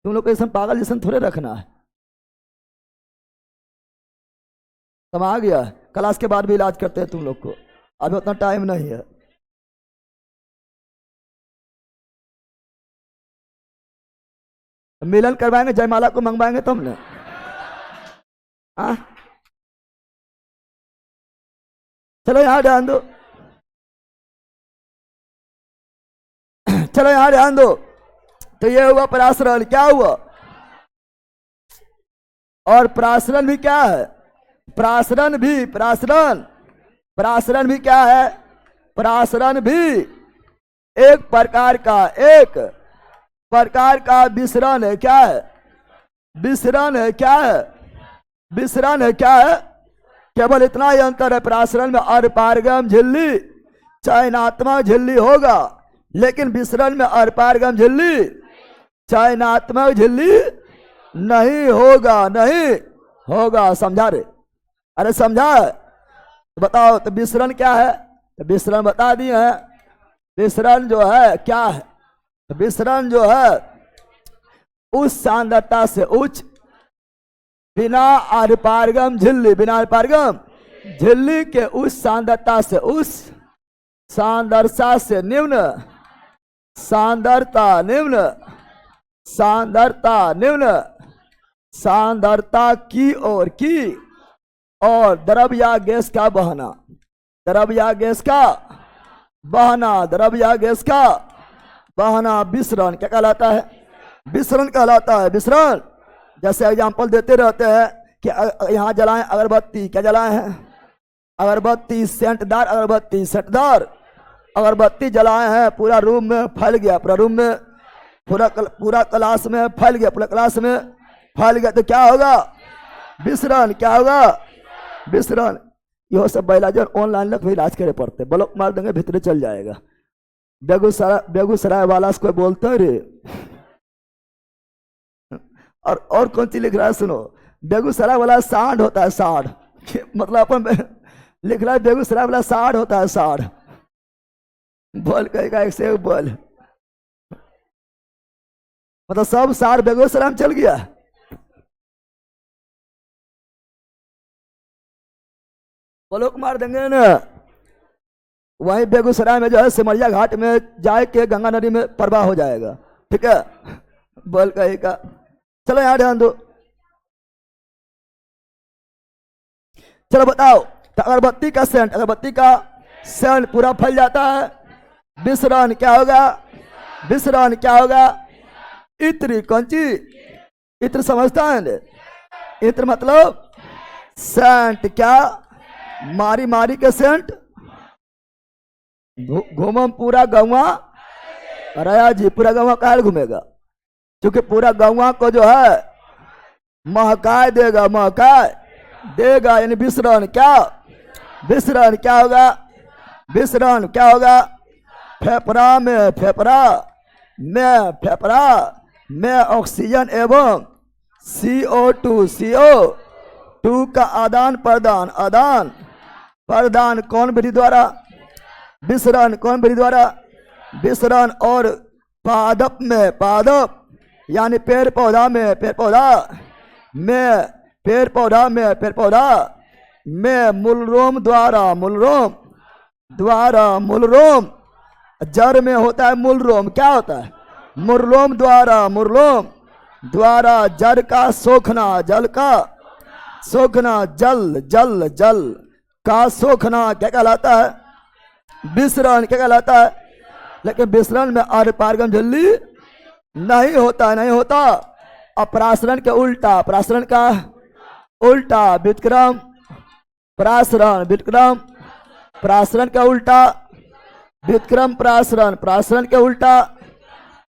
तुम लोग को ऐसा पागल जैसा थोड़े रखना है। समा गया है। क्लास के बाद भी इलाज करते हैं तुम लोग को, अभी उतना टाइम नहीं है। मिलन करवाएंगे, जयमाला को मंगवाएंगे तुम ने? हाँ, चलो यहां ध्यान दो, चलो यहां ध्यान दो। तो ये हुआ प्रासरण, क्या हुआ? और प्रासरण भी क्या है? प्रासरण भी, प्रासरण भी क्या है? प्रासरण भी एक प्रकार का विसरण है। क्या है? विसरण है। क्या है? विसरण है। क्या है? केवल इतना ही अंतर है, प्रासरण में अरपारगम झिल्ली चयनात्मक झिल्ली होगा, लेकिन विसरण में अरपारगम झिल्ली चयनात्मक झिल्ली नहीं होगा, नहीं होगा। समझा रे? अरे समझा? तो बताओ, तो विसरण क्या है? तो विसरण बता दिए हैं। विसरण जो है क्या है? तो विसरण जो है उस सांद्रता से उच्च बिना अरपारगम झिल्ली, बिना अरपारगम झिल्ली के उस सांद्रता से, उस सांद्रता से निम्न, सांद्रता निम्न, सांद्रता निम्न, सांद्रता की ओर की और द्रव या गैस का बहना, द्रव या गैस का बहना, द्रव या गैस का बहना विसरण क्या कहलाता है? विसरण कहलाता है। विसरण जैसे एग्जांपल देते रहते हैं कि यहाँ जलाएं अगरबत्ती, क्या जलाए हैं? अगरबत्ती, सेंटदार अगरबत्ती, सेंटदार अगरबत्ती जलाए हैं, पूरा रूम में फैल गया, पूरा रूम में, पूरा क्लास में फैल गया, पूरा क्लास में फैल गया, तो क्या होगा? विसरण। क्या होगा? विसरण। यह सब बैलाजर ऑनलाइन लग इलाज करे पड़ते, ब्लॉक मार देंगे भीतर चल जाएगा। बेगूसराय वाला से कोई बोलता है रे, और कौन सी लिख रहा है सुनो, बेगूसराय वाला सांड होता है, सांड मतलब अपन लिख रहा है बेगूसराय वाला सांड होता है, सांड। बोल कहेगा एक से एक बोल, मतलब सब सांड बेगूसराय में चल गया। ब्लॉक मार देंगे ना। वहीं बेगूसराय में जो है सिमरिया घाट में जाए के गंगा नदी में प्रवाह हो जाएगा। ठीक है? बोल कहेगा। चलो यहां ध्यान दो। चलो बताओ, तो अगरबत्ती का सेंट, अगरबत्ती का सेंट पूरा फैल जाता है, विसरण क्या होगा? विसरण क्या होगा? इत्र। कौन ची? इत्र समझता है? इत्र मतलब सेंट। क्या? मारी मारी के सेंट घूमम पूरा गौवा। अरे जी, पूरा गौवा काहे घूमेगा? क्योंकि पूरा गौवा को जो है महकाए देगा, महकाए देगा, यानी विसरण। क्या? विसरण क्या होगा? विसरण क्या होगा? फेफड़ा में, फेफड़ा में, फेफड़ा में ऑक्सीजन एवं CO2 का आदान प्रदान, आदान प्रदान कौन विधि द्वारा? विसरण। कौन विधि द्वारा? विसरण। और पादप में, पादप यानी पेड़ पौधा में, पेड़ पौधा में, पेड़ पौधा में, पेड़ पौधा में मूलरोम द्वारा, मूलरोम द्वारा, मूलरोम जड़ में होता है मूलरोम। क्या होता है? मूलरोम द्वारा, मूलरोम द्वारा जल का सोखना, जल का सोखना, जल जल जल का सोखना क्या कहलाता है? विसरण। क्या कहलाता है? लेकिन विसरण में अरपारगम झिल्ली नहीं होता, नहीं होता। अपरासरण के उल्टा, प्रासरण का उल्टा व्युत्क्रम प्रासरण, व्युत्क्रम प्रासरण का उल्टा व्युत्क्रम प्रासरण, प्रासरण के उल्टा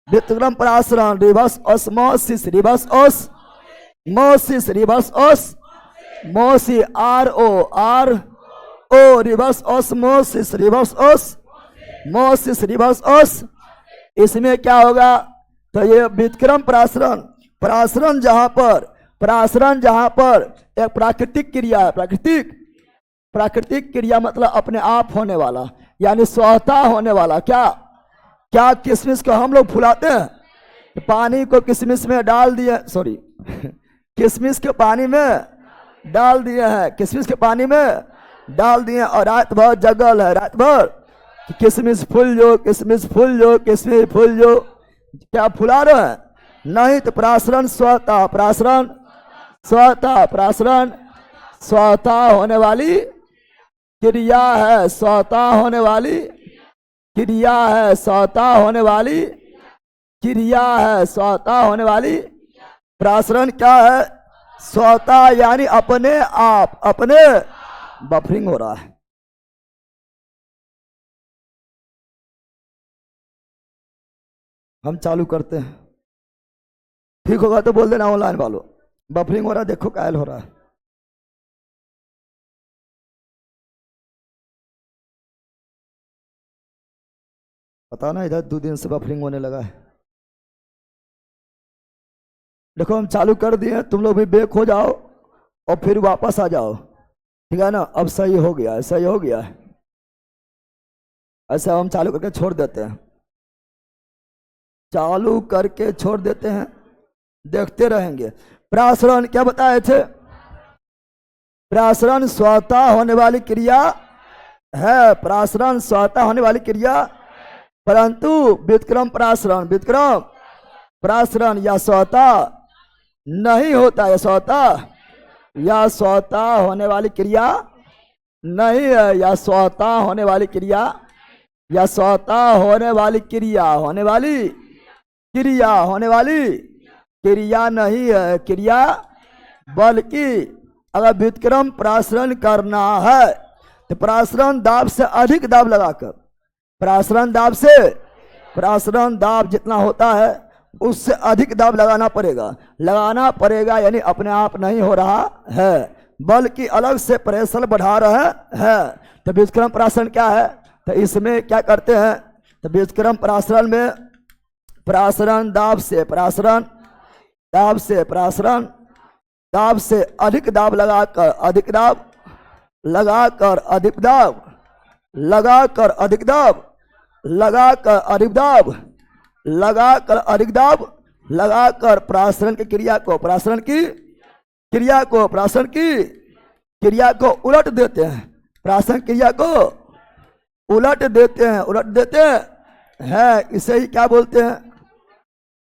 व्युत्क्रम प्रासरण, reverse osmosis, reverse osmosis, reverse osmosis, RO reverse osmosis, reverse osmosis, reverse ऑस। इसमें क्या होगा? तो ये व्युत्क्रम प्रासरण, प्रासरण जहां पर, प्रासरण जहां पर एक प्राकृतिक क्रिया है, प्राकृतिक क्रिया मतलब अपने आप होने वाला, यानी स्वतः होने वाला। क्या? क्या किशमिश को हम लोग फुलाते हैं? पानी को किशमिश में डाल दिए, सॉरी किशमिश के पानी में डाल दिए हैं, किशमिश के पानी में डाल दिए और रात भर जगल है, रात भर किशमिश फूल जो, किशमिश फूल जो, किशमिश फूल जो। क्या फुला रहे हैं? नहीं। तो प्रासरण स्वतः, प्रासरण स्वतः, प्रासरण स्वतः होने वाली क्रिया है स्वतः होने वाली, क्रिया है स्वतः होने वाली, क्रिया है स्वतः होने वाली। प्रासरण क्या है? स्वतः यानी अपने आप, अपने बफरिंग हो रहा है। हम चालू करते हैं, ठीक होगा तो बोल देना ऑनलाइन वालों, बफरिंग हो रहा है, देखो कायल हो रहा है। पता ना, इधर 2 दिन से बफरिंग होने लगा है। देखो हम चालू कर दिए, तुम लोग भी बेक हो जाओ और फिर वापस आ जाओ, ठीक है ना। अब सही हो गया है, सही हो गया है। ऐसे हम चालू करके छोड़ देते हैं, चालू करके छोड़ देते हैं, देखते रहेंगे। प्रासरण क्या बताए थे? प्रासरण स्वतः होने वाली क्रिया है, प्रासरण स्वतः होने वाली क्रिया, परंतु व्युत्क्रम प्रासरण, व्युत्क्रम प्रासरण या स्वतः नहीं होता है, स्वतः या स्वतः होने वाली क्रिया नहीं है, या स्वतः होने वाली क्रिया, या स्वतः होने वाली क्रिया, होने वाली क्रिया, होने वाली क्रिया नहीं है, क्रिया, बल्कि अगर व्युत्क्रम प्रासरण करना है तो प्रासरण दाब से अधिक दाब लगाकर, प्रासरण दाब से, प्रासरण दाब जितना होता है उससे अधिक दाब लगाना पड़ेगा, लगाना पड़ेगा, यानी अपने आप नहीं हो रहा है बल्कि अलग से प्रेशर बढ़ा रहे हैं। तो व्युत्क्रम प्रासरण क्या है? तो इसमें क्या करते हैं? तो व्युत्क्रम प्रासरण में प्रासरण दाब से, प्रासरण दाब से, प्रासरण दाब से अधिक दाब लगाकर, अधिक दाब लगाकर, अधिक दाब लगाकर, अधिक दाब लगाकर, अधिक दाब लगाकर, अधिक दाब लगाकर प्रासरण की क्रिया को, प्रासरण की क्रिया को, प्रासरण की क्रिया को उलट देते हैं, प्रासरण क्रिया को उलट देते हैं, उलट देते हैं। इसे ही क्या बोलते हैं?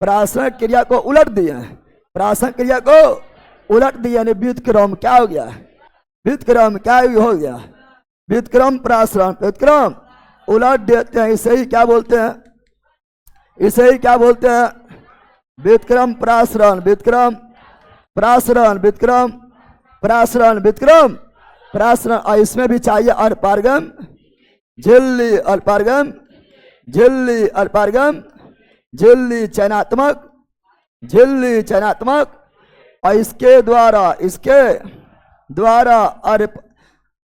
प्रासरण क्रिया को उलट दिए, प्रासरण क्रिया को उलट दिए, यानी व्युत्क्रम क्या हो गया? व्युत्क्रम क्या हो गया? व्युत्क्रम प्रासरण, व्युत्क्रम उलट देते हैं, इसे ही क्या बोलते हैं? इसे ही क्या बोलते हैं? व्युत्क्रम प्रासरण, व्युत्क्रम प्रासरण, व्युत्क्रम प्रासरण, व्युत्क्रम प्रासरण। और इसमें भी चाहिए अल्पार्गम झिल्ली, अल्पार्गम झिल्ली, अल्पार्गम झिल्ली चयनात्मक, झिल्ली चयनात्मक। और इसके द्वारा, इसके द्वारा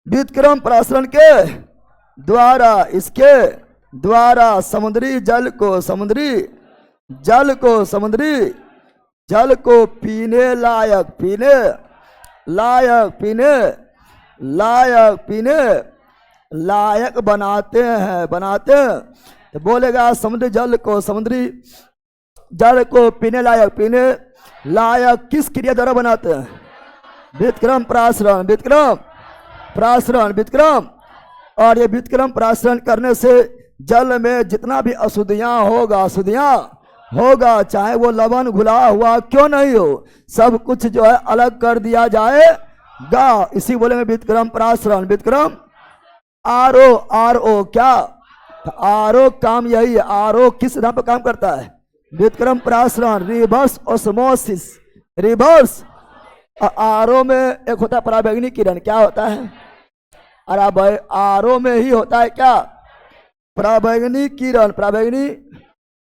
व्युत्क्रम प्रासरण के द्वारा, इसके द्वारा समुद्री जल को, समुद्री जल को, समुद्री जल को पीने लायक, पीने लायक, पीने लायक, पीने लायक बनाते हैं, बनाते हैं। तो बोलेगा समुद्री जल को, समुद्री जल को पीने लायक, पीने लायक किस क्रिया द्वारा बनाते हैं? व्युत्क्रम प्रासरण, व्युत्क्रम प्रासरण, व्युत्क्रम। और ये व्युत्क्रम प्रासरण करने से जल में जितना भी अशुद्धियां होगा, अशुद्धियां होगा, चाहे वो लवण घुला हुआ क्यों नहीं हो, सब कुछ जो है अलग कर दिया जाएगा। इसी बोलेंगे व्युत्क्रम प्रासरण, व्युत्क्रम। आरओ, आरओ क्या? आरओ काम यही है, आरओ किस सिद्धांत पर काम करता है? व्युत्क्रम प्रासरण, रिवर्स ऑस्मोसिस, रिवर्स। आरओ में एक होता है पराबैंगनी किरण, क्या होता है? अरे भाई आरओ में ही होता है क्या? पराबैंगनी किरण, पराबैंगनी।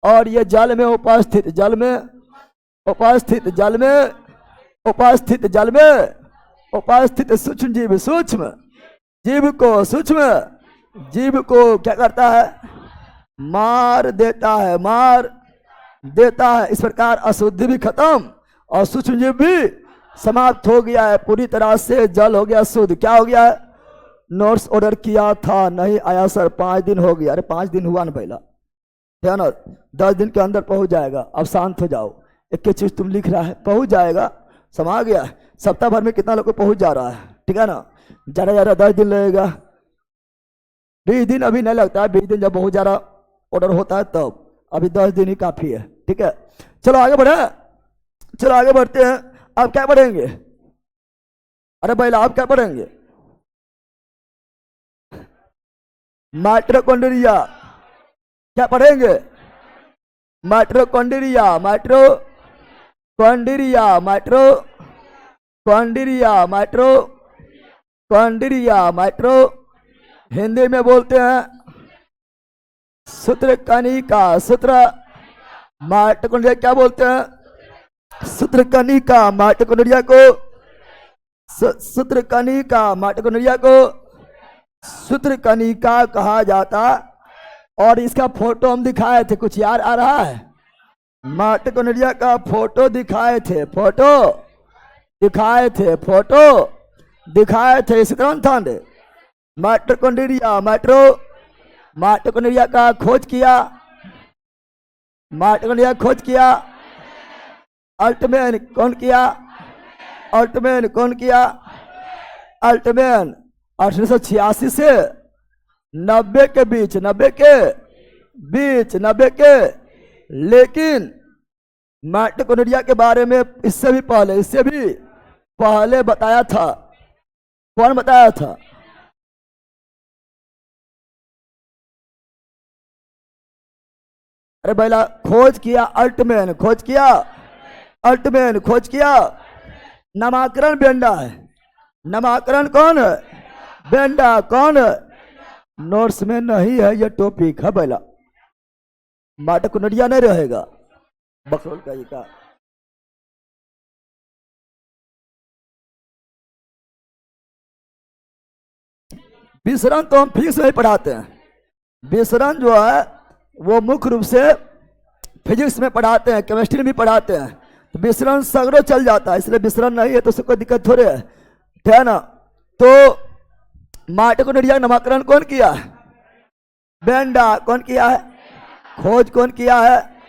और ये जल में उपस्थित, जल में उपस्थित, जल में उपस्थित, जल में उपस्थित सूक्ष्म जीव, सूक्ष्म जीव को, सूक्ष्म जीव को क्या करता है? मार देता है, मार देता है। इस प्रकार अशुद्धि भी खत्म और सूक्ष्म जीव भी समाप्त हो गया है, पूरी तरह से जल हो गया शुद्ध। क्या हो गया है? नोट्स ऑर्डर किया था, नहीं आया सर, 5 दिन हो गया। अरे 5 दिन हुआ ना पहला, है ना? 10 दिन के अंदर पहुंच जाएगा। अब शांत हो जाओ, एक एक चीज तुम लिख रहा है, पहुंच जाएगा, समा गया। सप्ताह भर में कितना लोग को पहुंच जा रहा है, ठीक है ना? ज्यादा ज्यादा 10 दिन लगेगा, 20 दिन अभी नहीं लगता है, 20 दिन जब बहुत ज्यादा ऑर्डर होता है तब, अभी 10 दिन ही काफी है, ठीक है? चलो आगे बढ़े, चलो आगे बढ़ते हैं। आप क्या पढ़ेंगे? अरे भाई आप क्या पढ़ेंगे? माइट्रोकॉन्ड्रिया, क्या पढ़ेंगे? माइट्रोकॉन्ड्रिया, माइट्रोकॉन्ड्रिया, माइट्रोकॉन्ड्रिया, माइट्रोकॉन्ड्रिया, माइट्रो हिंदी में बोलते हैं सूत्र कणिका, सूत्र माइटोकॉन्ड्रिया क्या बोलते हैं? सूत्र कणिका। माइटोकॉन्ड्रिया को सूत्र कणिका, माइटोकॉन्ड्रिया को सूत्र कणिका कहा जाता। और इसका फोटो हम दिखाए थे, कुछ याद आ रहा है? माइटोकॉन्ड्रिया का फोटो दिखाए थे, फोटो दिखाए थे, फोटो दिखाए थे इस ग्रंथ में। माइटोकॉन्ड्रिया, माइटोकॉन्ड्रिया का खोज किया, माइटोकॉन्ड्रिया खोज किया। अल्टमैन कौन किया? अल्टमैन कौन किया? अल्टमैन 1886 से 90 के बीच, 90 के। लेकिन माइटोकॉन्ड्रिया के बारे में इससे भी पहले बताया था। कौन बताया था? अरे भैया, खोज किया अल्टमैन, खोज किया अल्टमैन, खोज किया। नामकरण बेंडा है। नामकरण कौन है? बेंडा। कौन है? नोट्स में नहीं है ये टॉपिक है भैया, माइटोकॉन्ड्रिया नहीं रहेगा। बकरोल का ये का विसरण तो हम फिजिक्स में ही पढ़ाते हैं। विसरण जो है वो मुख्य रूप से फिजिक्स में पढ़ाते हैं, केमिस्ट्री में भी पढ़ाते हैं। तो विसरण सगरों चल जाता है, इसलिए विसरण नहीं है तो उसको कोई दिक्कत थोड़े है, ठीक है ना। तो माइटोकॉन्ड्रिया का नामकरण कौन किया है? बेंडा। कौन किया है? खोज कौन किया है?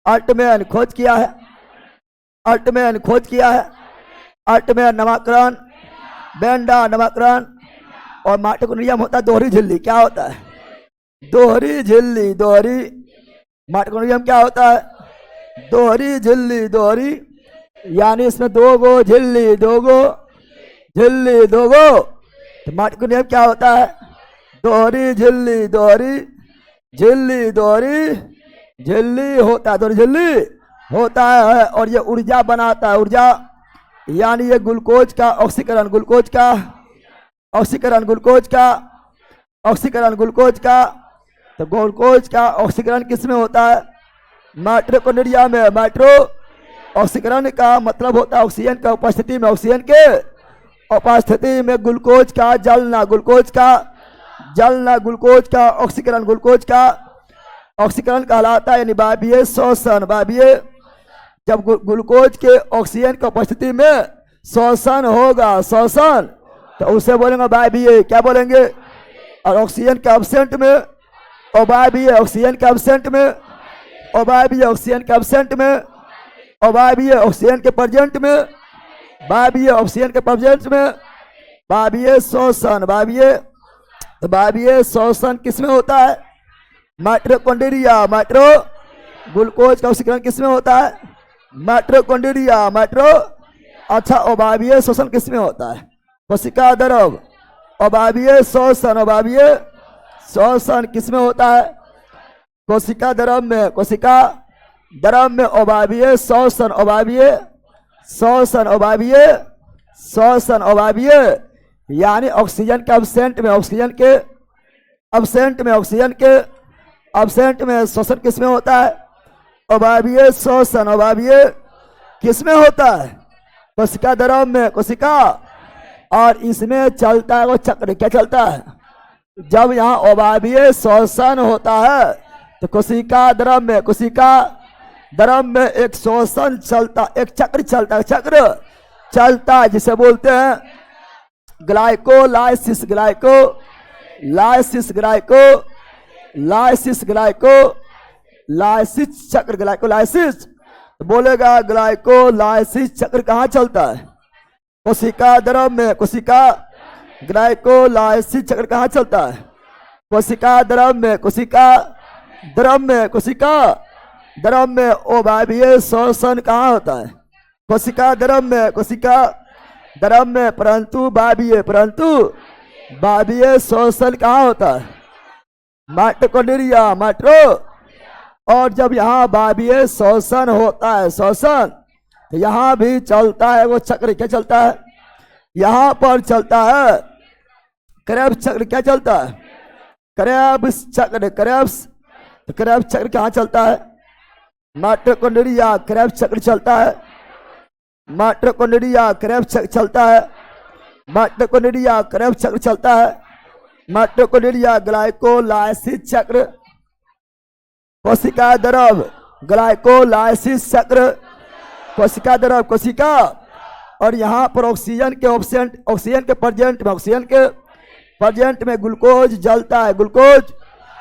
अल्टमैन खोज किया है, अल्टमैन खोज किया है। अल्टमैन नामकरण, बेंडा नामकरण। और माइटोकॉन्ड्रिया में होता है दोहरी झिल्ली। क्या होता है? दोहरी झिल्ली, दोहरी। माइटोकॉन्ड्रिया में क्या होता है? दोहरी झिल्ली, दोहरी। यानी इसमें दो गो झिल्ली, दो गो झिल्ली, दो गो। तो माइटोकॉन्ड्रिया में क्या होता है? दोहरी झिल्ली, दोहरी झिल्ली, दोहरी झिल्ली होता है, दोहरी झिल्ली होता है। और ये ऊर्जा बनाता है, ऊर्जा। यानी ये ग्लूकोज का ऑक्सीकरण, ग्लूकोज का ऑक्सीकरण, ग्लूकोज का ऑक्सीकरण, ग्लूकोज का। तो ग्लूकोज का ऑक्सीकरण किस में होता है? माइटोकॉन्ड्रिया में। माइट्रो ऑक्सीकरण का मतलब होता है ऑक्सीजन का उपस्थिति में, ऑक्सीजन के उपस्थिति में ग्लूकोज का जलना, ग्लूकोज का जलना, ग्लूकोज का ऑक्सीकरण, ग्लूकोज का ऑक्सीकरण कहलाता है। यानी वायवीय श्वसन, वायवीय। जब ग्लूकोज के ऑक्सीजन की उपस्थिति में श्वसन होगा, श्वसन, तो उसे बोलेंगे वायवीय। क्या बोलेंगे? और ऑक्सीजन के एब्सेंट में अवायवीय, ऑक्सीजन के एब्सेंट में अवायवीय, ऑक्सीजन के एब्सेंट में अवायवीय, ऑक्सीजन के प्रेजेंट में वायवीय, ऑक्सीजन के प्रेजेंट में वायवीय श्वसन, वायवीय। तो वायवीय श्वसन किसमें होता है? माइटोकॉन्ड्रिया, माइट्रो। ग्लूकोज का ऑक्सीकरण किसमें होता है? माइटोकॉन्ड्रिया, माइट्रो। अच्छा, अवायवीय श्वसन किसमें होता है? कोशिका द्रव। अवायवीय श्वसन, अवायवीय श्वसन किसमें होता है? कोशिका द्रव में, कोशिका द्रव में अवायवीय श्वसन, अवायवीय श्वसन, अवायवीय श्वसन, अवायवीय। यानी ऑक्सीजन के एब्सेंट में, ऑक्सीजन के एब्सेंट में, ऑक्सीजन के एब्सेंट में श्वसन किसमें होता है? अवायवीय श्वसन, अवायवीय किसमें होता है? कोशिका द्रव में, कोशिका। और इसमें चलता है वो चक्र। क्या चलता है? जब यहाँ अवायवीय श्वसन होता है तो कोशिका द्रव में, कोशिका द्रव में एक श्वसन चलता, एक चक्र चलता है, चक्र चलता है जिसे बोलते हैं ग्लाइकोलाइसिस, ग्लाइकोलाइसिस, ग्लाइकोलाइसिस, ग्लाइकोलाइसिस चक्र, ग्लाइकोलाइसिस। बोलेगा ग्लाइकोलाइसिस चक्र कहाँ चलता है? कोशिका द्रव में, कोशिका। ग्लाइकोलाइसिस चक्र कहाँ चलता है? कोशिका द्रव में, कोशिका द्रव में, कोशिका द्रव में। अवायवीय श्वसन कहाँ होता है? कोशिका द्रव में, कोशिका द्रव में। परंतु वायवीय, परंतु वायवीय श्वसन कहाँ होता है? माइटोकॉन्ड्रिया माइट्रो। और जब यहाँ वायवीय श्वसन होता है, श्वसन, तो यहाँ भी चलता है वो चक्र। क्या चलता है? यहाँ पर चलता है क्रेब्स चक्र। क्या चलता है? क्रेब्स चक्र। क्रेब्स, तो क्रेब्स चक्र कहाँ चलता है? माइटोकॉन्ड्रिया क्रेब्स चक्र चलता है। माइटोकॉन्ड्रिया क्रेब्स चक्र चलता है। माइटोकॉन्ड्रिया क्रेब्स चक्र चलता है। माइटोकॉन्ड्रिया ग्लाइकोलाइसिस चक्र, कोशिका द्रव ग्लाइकोलाइसिस चक्र, कोशिका द्रव कोशिका। और यहाँ पर ऑक्सीजन के ऑक्सीजन के प्रेजेंट में ग्लूकोज जलता है। ग्लूकोज,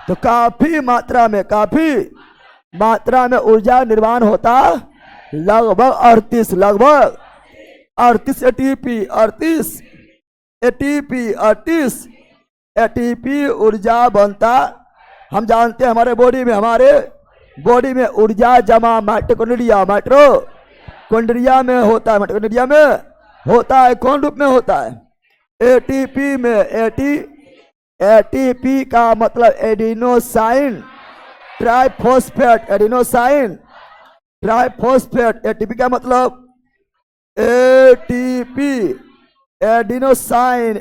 तो काफी मात्रा में ऊर्जा निर्माण होता, लगभग 38 एटीपी ऊर्जा बनता। हम जानते हैं हमारे बॉडी में ऊर्जा जमा माइटोकॉन्ड्रिया में होता है। माइटोकॉन्ड्रिया में होता है, कौन रूप में होता है? एटीपी में। एटीपी का मतलब एडिनोसाइन ट्राइफॉस्फेट। एटीपी का मतलब ATP, adenosine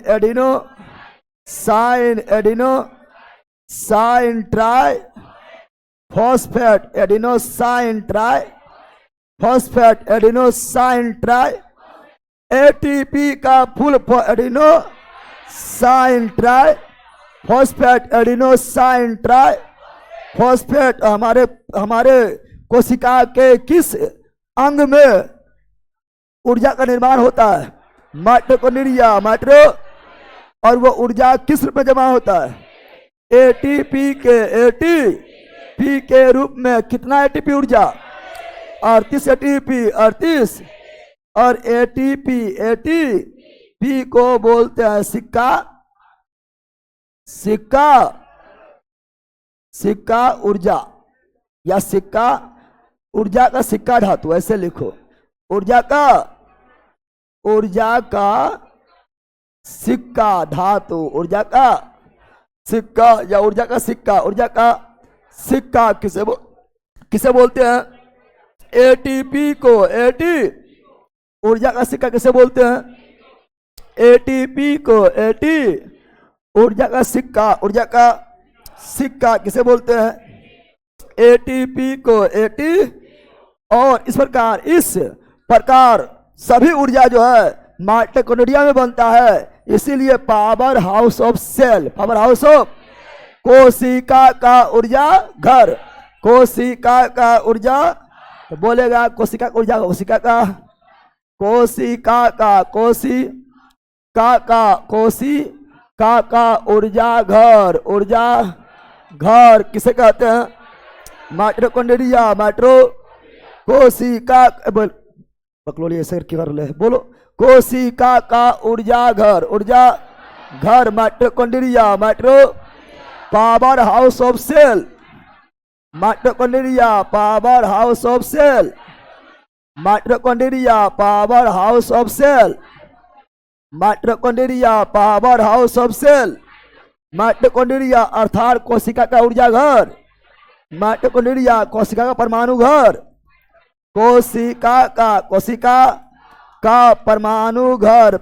triphosphate, adenosine try. ATP का फुल एडिनोसाइन ट्राइफॉस्फेट। हमारे कोशिका के किस अंग में ऊर्जा का निर्माण होता है? माइटोकॉन्ड्रिया माइट्रो। और वो ऊर्जा किस रूप में जमा होता है? एटीपी के रूप में। कितना एटीपी ऊर्जा? 38 एटीपी। और एटीपी को बोलते हैं सिक्का ऊर्जा, या ऊर्जा का सिक्का धातु, ऐसे लिखो। ऊर्जा का सिक्का धातु, ऊर्जा का सिक्का या ऊर्जा का सिक्का किसे बोलते हैं? एटीपी को। ऊर्जा का सिक्का किसे बोलते हैं? एटीपी को। ऊर्जा का सिक्का किसे बोलते हैं? एटीपी को। और इस प्रकार सभी ऊर्जा जो है माइटोकॉन्ड्रिया में बनता है। इसीलिए पावर हाउस ऑफ कोशिका का ऊर्जा घर। कोशिका का ऊर्जा, तो बोलेगा कोशिका का ऊर्जा, कोशिका का ऊर्जा घर किसे कहते हैं? माइटोकॉन्ड्रिया कोशिका। बकलोली ऐसे कर ले, बोलो। कोशिका का ऊर्जा घर mitochondria power house of cell. Mitochondria power house of cell. Mitochondria power house of cell. Mitochondria power house of cell. Mitochondria अर्थात कोशिका का ऊर्जा घर। माइटोकॉन्ड्रिया कोशिका का परमाणु घर। कोशिका का परमाणु घर।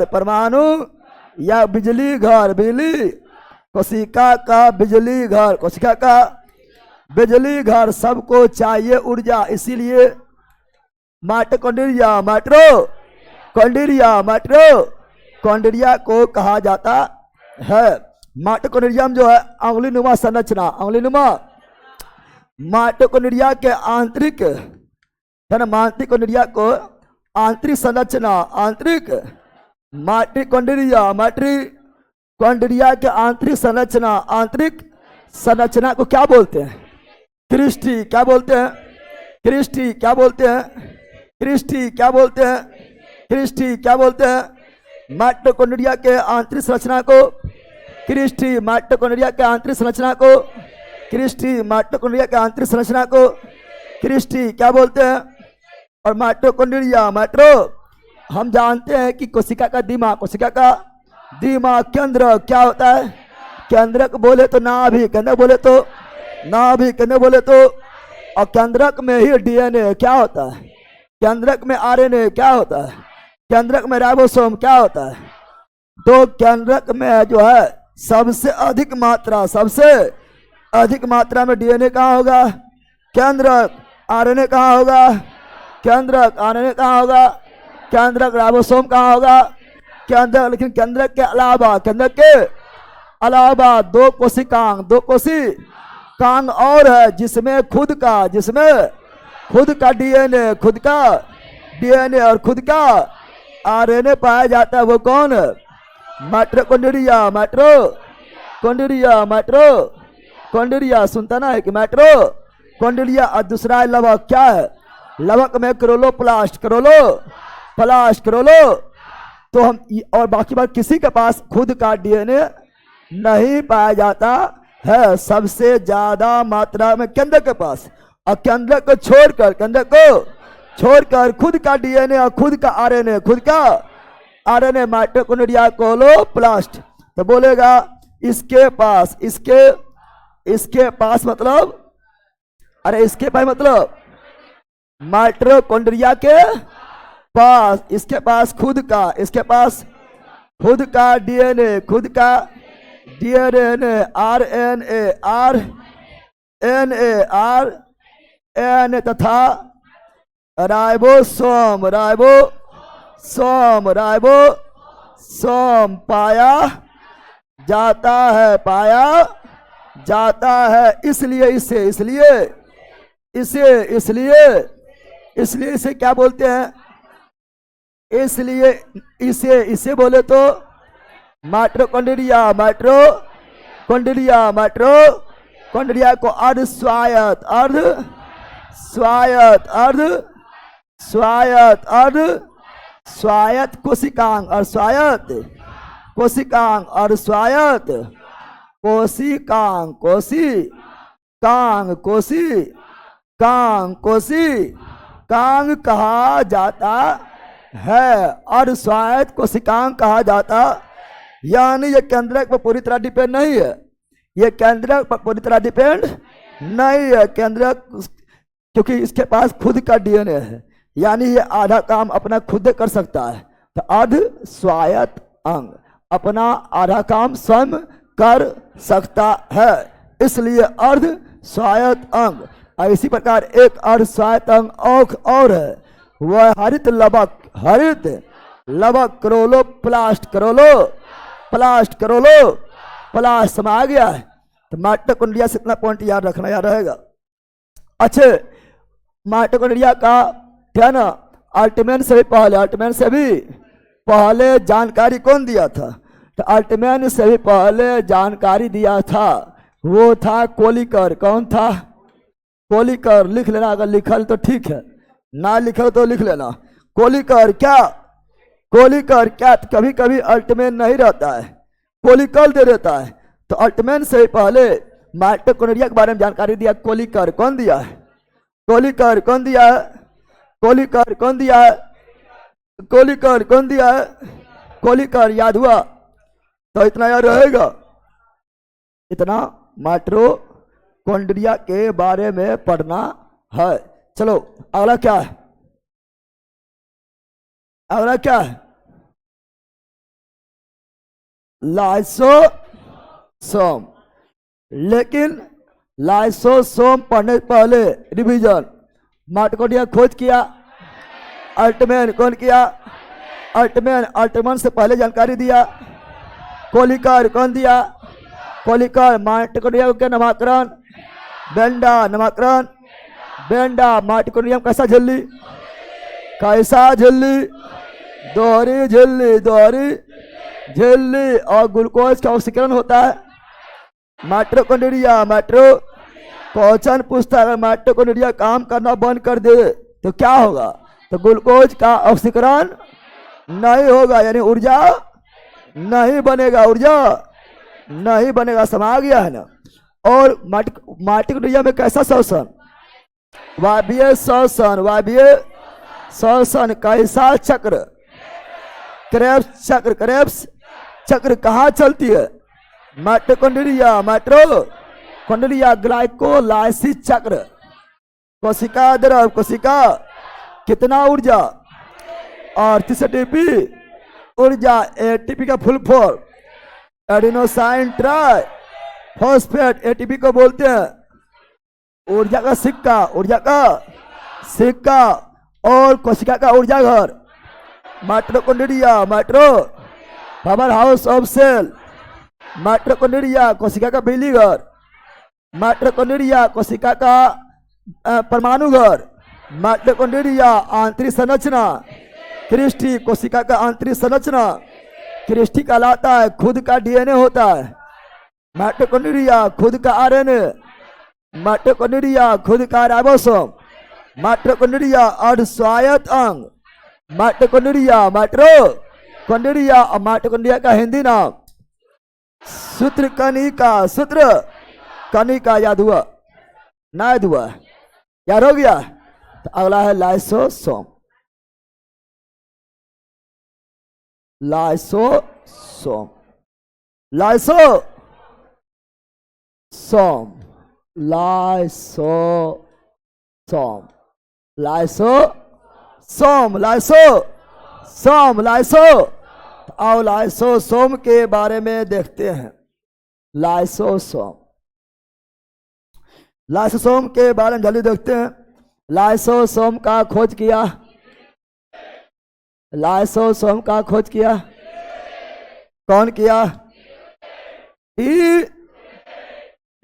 परमाणु या बिजली घर। कोशिका का बिजली घर सबको चाहिए ऊर्जा। इसीलिए माइटोकॉन्ड्रिया को कहा जाता है। माइटोकॉन्ड्रिया जो है अंगुलीनुमा संरचना। माइटोकॉन्ड्रिया के आंतरिक है ना, माइटोकॉन्ड्रिया को आंतरिक के आंतरिक संरचना को क्या बोलते हैं? क्रिस्टी क्या बोलते हैं? माइटोकॉन्ड्रिया के आंतरिक संरचना को माइटोकॉन्ड्रिया के आंतरिक संरचना को क्रिस्टी क्या बोलते हैं? और माइटोकॉन्ड्रिया हम जानते हैं कि कोशिका का दिमाग केंद्र क्या केंद्रक बोले तो नाभि, केंद्रक बोले तो नाभि, केंद्रक बोले तो, और केंद्रक में ही डीएनए क्या होता है, केंद्रक में आरएनए क्या होता है, केंद्रक में राइबोसोम क्या होता है। तो केंद्रक में जो है सबसे अधिक मात्रा में डीएनए कहाँ होगा, केंद्रक। आरएनए कहाँ होगा, केंद्रक। आरएनए कहाँ होगा, केंद्रक। राइबोसोम कहाँ होगा, केंद्रक। लेकिन केंद्रक के अलावा दो कोशिकांग और है, जिसमें खुद का डीएनए और खुद का आरएनए पाया जाता है। वो कौन है, माइटोकॉन्ड्रिया। सुनता ना है कि माइटोकॉन्ड्रिया। और दूसरा है लवक। क्या है, लवक में क्लोरोप्लास्ट। तो हम और बाकी बात किसी के पास खुद का डीएनए नहीं पाया जाता है, सबसे ज्यादा मात्रा में केंद्रक के पास। और केंद्रक को छोड़कर खुद का डीएनए और खुद का आरएनए माइटोकॉन्ड्रिया क्लोरोप्लास्ट। तो बोलेगा इसके पास मतलब, अरे इसके पास मतलब माइटोकॉन्ड्रिया के पास, इसके पास खुद का डीएनए, आरएनए तथा राइबोसोम पाया जाता है। इसलिए इसे क्या बोलते हैं, इसलिए इसे बोले तो माइटोकॉन्ड्रिया को स्वायत्त कोशिकांग और स्वायत्त कोशिकांग कहा जाता है, और स्वायत्त कोशिकांग कहा जाता। यानी ये केंद्रक पर पूरी तरह डिपेंड नहीं है, केंद्रक क्योंकि इसके पास खुद का डीएनए है, यानी ये आधा काम अपना खुद कर सकता है। तो अर्ध स्वायत्त अंग अपना आधा काम स्वयं कर सकता है, इसलिए अर्ध स्वायत्त अंग। और इसी प्रकार एक अर्ध स्वायत्त अंग और है, वह हरित लवक क्लोरोप्लास्ट समा आ गया है। तो माइटोकॉन्ड्रिया से इतना पॉइंट याद रखना, याद रहेगा। अच्छे, माइटोकॉन्ड्रिया का क्या ना, अल्टमैन से भी पहले जानकारी कौन दिया था, तो अल्टमैन से भी पहले जानकारी दिया था, वो था कोलिकर। कौन था, कोलिकर। लिख लेना, अगर लिखल तो ठीक है, ना लिखल तो लिख लेना। कोलिकर क्या, कभी कभी अल्टमैन नहीं रहता है, कोलिकर दे देता है। तो अल्टमैन से पहले माइटोकॉन्ड्रिया के बारे में जानकारी दिया कोलिकर। कौन दिया है, कोलिकर याद हुआ तो इतना याद रहेगा। इतना माइटोकॉन्ड्रिया के बारे में पढ़ना है। चलो अगला क्या है, लाइसोसोम। लेकिन लाइसोसोम पढ़ने पहले रिवीजन, माइटोकॉन्ड्रिया खोज किया अल्टमैन। कौन किया, अल्टमैन से पहले जानकारी दिया कोलिकर। कौन दिया, कोलिकर। माइटोकॉन्ड्रिया के नामकरण बेंडा। माइटोकॉन्ड्रिया कैसा झिल्ली, दोहरी झिल्ली और ग्लूकोज का ऑक्सीकरण होता है। माइटोकॉन्ड्रिया क्वेश्चन पूछता है, अगर माइटोकॉन्ड्रिया काम करना बंद कर दे तो क्या होगा, तो ग्लूकोज का ऑक्सीकरण नहीं होगा, यानी ऊर्जा नहीं बनेगा। समा गया है ना। और माइटोकॉन्ड्रिया में कैसा श्वसन, वायवीय श्वसन। कैसा चक्र, क्रेब्स चक्र कहाँ चलती है, माइटोकॉन्ड्रिया माइटोकॉन्ड्रिया ग्लाइकोलाइसिस चक्र, कोशिका द्रव, कोशिका कितना ऊर्जा, और 30 एटीपी ऊर्जा। एटीपी का full form adenosine try phosphate, ATP को बोलते हैं ऊर्जा का सिक्का, ऊर्जा का सिक्का। और कोशिका का ऊर्जा घर, माइटोकॉन्ड्रिया माइट्रो power house of cell, mitochondria कोशिका का बिजली घर, माइटोकॉन्ड्रिया कोशिका का परमाणु घर, माइटोकॉन्ड्रिया आंतरिक संरचना, क्रिस्टी कोशिका का आंतरिक संरचना, क्रिस्टी कहलाता है खुद का डीएनए होता है, माइटोकॉन्ड्रिया खुद का आरएनए, माइटोकॉन्ड्रिया खुद का राइबोसोम, माइटोकॉन्ड्रिया अर्धस्वायत्त अंग, माइटोकॉन्ड्रिया माइटोकॉन्ड्रिया। और माइटोकॉन्ड्रिया का हिंदी नाम सूत्र कणिका, सूत्र कणिका। याद हुआ ना? याद हुआ? याद हो गया? तो अगला है lysosome, lysosome, lysosome, lysosome, lysosome, lysosome, lyso. आओ लाइसोसोम के बारे में देखते हैं। लाइसोसोम, लाइसोसोम के बारे में जल्दी देखते हैं। लाइसोसोम का खोज किया, लाइसोसोम का खोज किया कौन किया? डी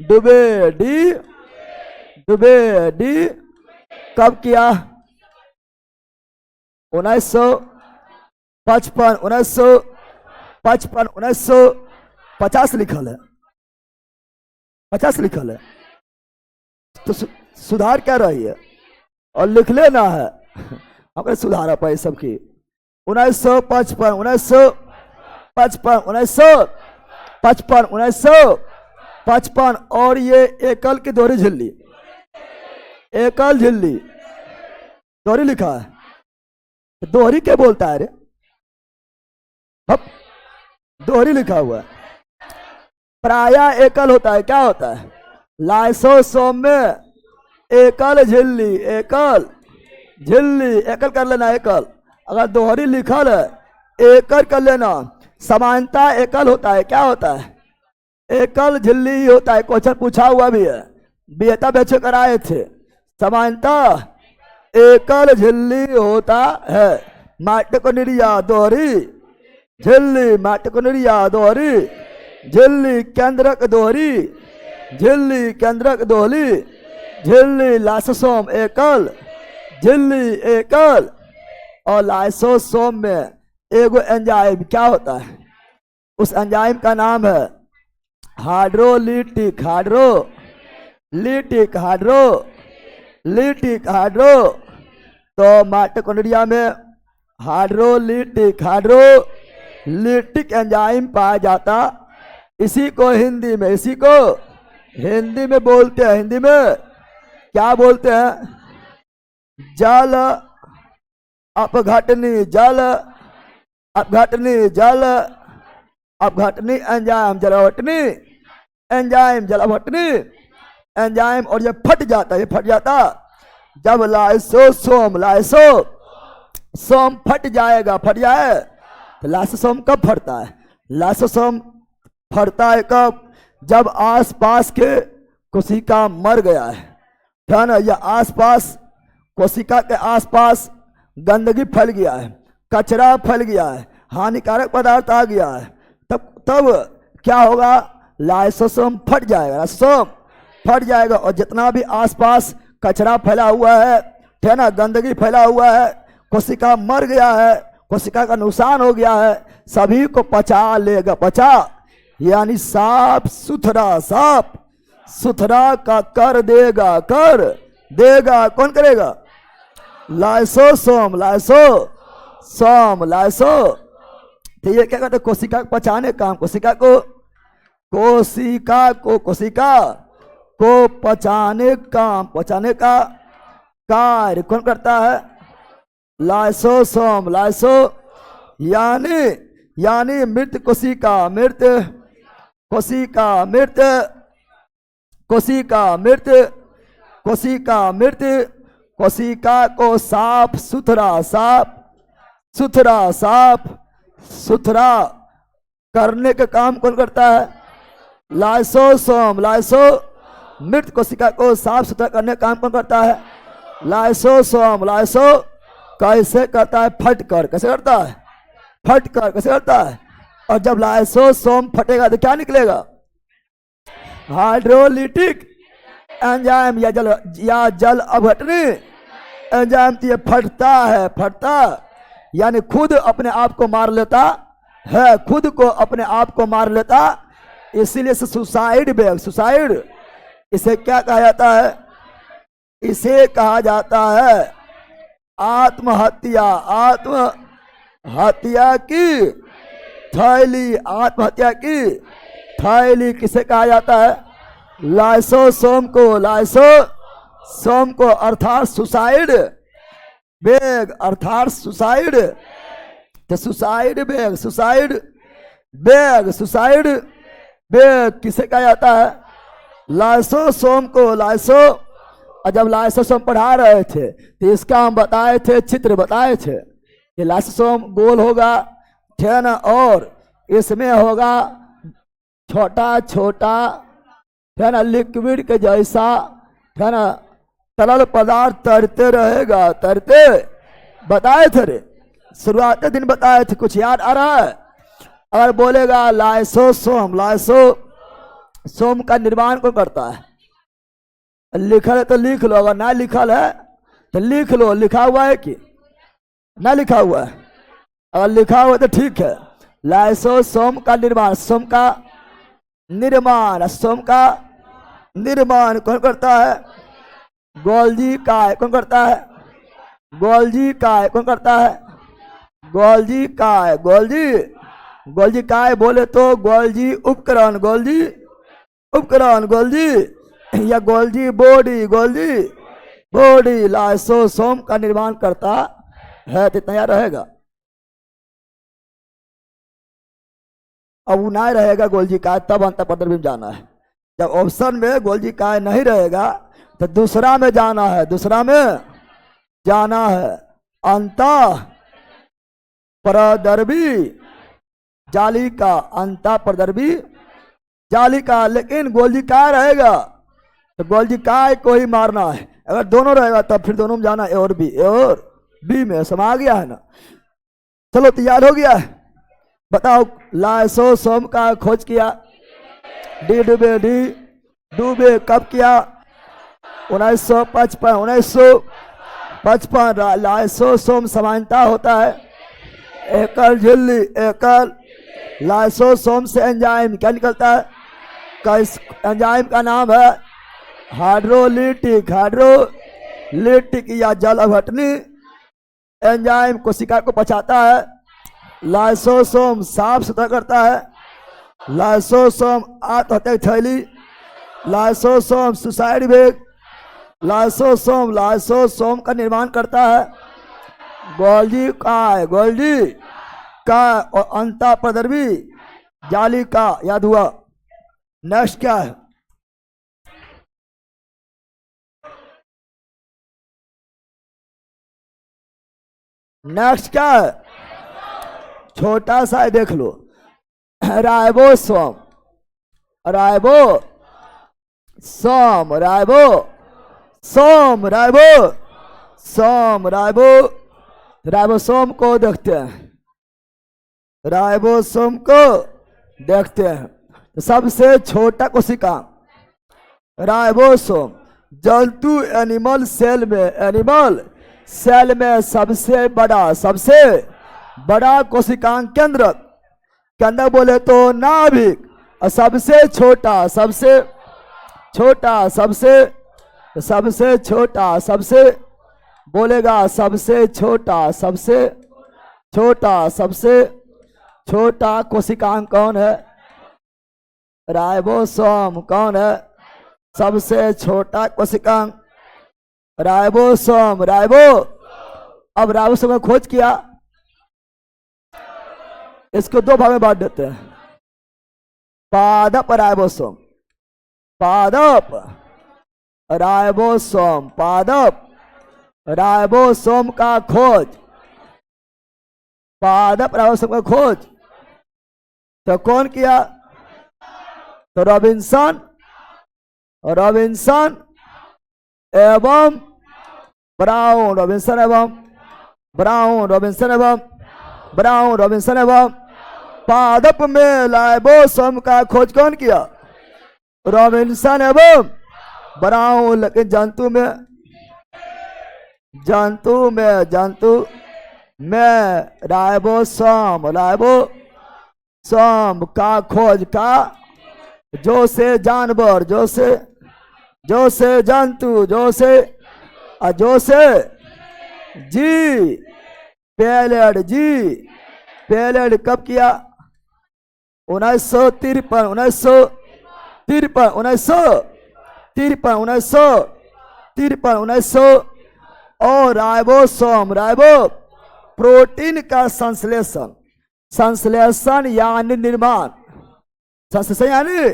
डुबे, डी डुबे, डी कब किया? 1955, 1955, 1950 लिखल है, 50 लिखल है। तो सुधार क्या रही है? और लिख लेना है, अपने सुधार पाए सबकी। 1955, 1955, 1955, 1955। और ये एकल की दोहरी झिल्ली, एकल झिल्ली दोहरी लिखा है। दोहरी क्या बोलता है रे? दोहरी लिखा हुआ है। प्रायः एकल होता है। क्या होता है? लाइसोसोम में एकल झिल्ली, एकल झिल्ली, एकल कर लेना, एकल। अगर दोहरी लिखल है एकल कर लेना। समानता एकल होता है। क्या होता है? एकल झिल्ली ही होता है। क्वेश्चन पूछा हुआ भी है, बेहतर बच्चे कराए थे। समानता एकल झिल्ली होता है। माइटोकॉन्ड्रिया दोहरी झिल्ली, माइटोकॉन्ड्रिया दोहरी झिल्ली, केंद्रक दोहरी झिल्ली, केंद्रक दोहरी झिल्ली। लाइसोसोम एकल झिल्ली, एकल। और लाइसोसोम में एगो एंजाइम क्या होता है? उस एंजाइम का नाम है हाइड्रोलिटिक, हाइड्रोलिटिक, हाइड्रोलिटिक, हाइड्रो। तो माइटोकॉन्ड्रिया में हाइड्रोलिटिक, हाइड्रोलिटिक एंजाइम पाया जाता। इसी को हिंदी में, इसी को हिंदी में बोलते हैं, हिंदी में क्या बोलते हैं? जल अपघटनी, जल अपघटनी, जल अपघटनी एंजाइम, जलावटनी एंजाइम, जलावटनी एंजाइम। और ये फट जाता है, ये फट जाता जब लाइसोसोम, लाइसोसोम फट जाएगा, फट जाए। तो लाइसोसोम कब फटता है? लाइसोसोम फटता है कब? जब आसपास के कोशिका मर गया है ना, या आसपास कोशिका के आसपास गंदगी फैल गया है, कचरा फैल गया है, हानिकारक पदार्थ आ गया है, तब क्या होगा? लाइसोसोम फट जाएगा, लाइसोसोम फट जाएगा। और जितना भी आसपास कचरा फैला हुआ है ना, गंदगी फैला हुआ है, कोशिका मर गया है, कोशिका का नुकसान हो गया है, सभी को पचा लेगा। पचा यानी साफ सुथरा, साफ सुथरा का कर देगा, कर देगा। कौन करेगा? Lysosome, lysosome, lyso. तो ये क्या करते? कोशिका को पचाने काम, कोशिका को पचाने काम, पचाने का कार्य कौन करता है? Lysosome, lyso. यानी मृत कोशिका, मृत कोशिका मृत, कोशिका मृत, कोशिका मृत, कोशिका को साफ सुथरा, साफ सुथरा, साफ सुथरा करने का काम कौन करता है? लाइसोसोम। लाइसो मृत कोशिका को साफ सुथरा करने का काम कौन करता है? लाइसोसोम। लाइसो कैसे करता है? फट कर। कैसे करता है? फट कर। कैसे करता है? और जब लाइसोसोम फटेगा तो क्या निकलेगा? हाइड्रोलिटिक एंजाइम या जल अवघटनी एंजाइम। तो ये फटता है, फटता यानी खुद अपने आप को मार लेता है, खुद को अपने आप को मार लेता, इसीलिए सुसाइड बेग। सुसाइड इसे क्या कहा जाता है? इसे कहा जाता है आत्महत्या। आत्महत्या की थैली। आत्महत्या की थैली किसे कहा जाता है? लाइसोसोम को। लाइसोसोम को अर्थात सुसाइड बेग, अर्थात सुसाइड। तो suicide bag, suicide bag, suicide bag किसे कहा जाता है? लाइसोसोम को। लाइसो और जब लाइसोसोम पढ़ा रहे थे तो इसका हम बताए थे, चित्र बताए थे कि लाइसोसोम गोल होगा, ठीक ना, और इसमें होगा छोटा छोटा, है ना, लिक्विड के जैसा, है ना, तरल पदार्थ तैरते रहेगा। तैरते बताए थे रे, शुरुआत दिन बताए थे, कुछ याद आ रहा है? अगर बोलेगा लाइसोसोम, लाइसोसोम का निर्माण कौन करता है? लिखल है तो लिख लो, अगर ना लिखल है तो लिख लो। लिखा हुआ है कि ना लिखा हुआ है? अगर लिखा हुआ है तो ठीक है। लाइसोसोम का निर्माण, सोम का निर्माण, सोम का निर्माण कौन करता है? गोल्जी काय। कौन करता है? गोल्जी काय। कौन करता है? गोल्जी काय। गोल्जी काय बोले तो गोल्जी उपकरण, गोल्जी उपकरण, गोल्जी या Golgi body, Golgi body lysosome का निर्माण करता है। तो इतना रहेगा। अब वो नहीं रहेगा गोल्जी काय, तब अंत पदवी में जाना है। जब ऑप्शन में गोल्जी काय नहीं रहेगा तो दूसरा में जाना है, दूसरा में जाना है। अंत प्रदर्भी जालिका, अंत प्रदर्भी जालिका। लेकिन गोल्जी काय रहेगा तो गोल्जी काय को ही मारना है। अगर दोनों रहेगा तब फिर दोनों में जाना ए और बी, ए और बी में समा गया है ना। चलो तैयार हो गया है? बताओ लाइसोसोम का खोज किया डी डूबे कब किया? 1955। लाइसोसोम समानता होता है एकल झिल्ली, एकल। लाइसोसोम से एंजाइम क्या निकलता है? किस एंजाइम का नाम है? हाइड्रोलिटिक। हाइड्रोलिटिक या जल अवघटनी एंजाइम कोशिका को बचाता है। लाइसोसोम साफ सुथरा करता है। लाइसोसोम आत्महत्या की थैली। Lysosome suicide bag. लाइसोसोम का निर्माण करता है। गोल्जी काय, गोल्जी का और अंता प्रदर्भी जाली का। याद हुआ? नेक्स्ट क्या है? नेक्स्ट क्या है? छोटा सा है, देख लो। राइबोसोम, राइबोसोम, राइबोसोम, राइबोसोम को देखते हैं। राइबोसोम को देखते हैं। तो सबसे छोटा कोशिका राइबोसोम। जंतु एनिमल सेल में सबसे बड़ा कोशिकांग केंद्र बोले तो नाभिक। और सबसे छोटा बोलेगा सबसे छोटा कोशिकांग कौन है? राइबोसोम। कौन है सबसे छोटा कोशिकांग? राइबोसोम। अब राइबोसोम का खोज किया, इसको दो भाग में बांट देते हैं। पादप राइबोसोम, पादप राइबोसोम, पादप राइबोसोम का खोज, पादप राइबोसोम का खोज तो कौन किया? तो रॉबिन्सन, रॉबिन्सन एवं ब्राउन, रॉबिन्सन एवं ब्राउन, रॉबिन्सन एवं ब्राउन, रॉबिन्सन एवं पादप में राइबोसोम का खोज कौन किया? रॉबिन्सन एवं ब्राउन। लेकिन जंतु में, जंतु में राइबोसोम, राइबोसोम का खोज का जो से जानवर, जो से जंतु, जो से जी पैलेट, जी पैलेट कब किया? 1953, 1953 और राइबोसोम, राइबो प्रोटीन का संश्लेषण, संश्लेषण यानी निर्माण, संश्लेषण यानी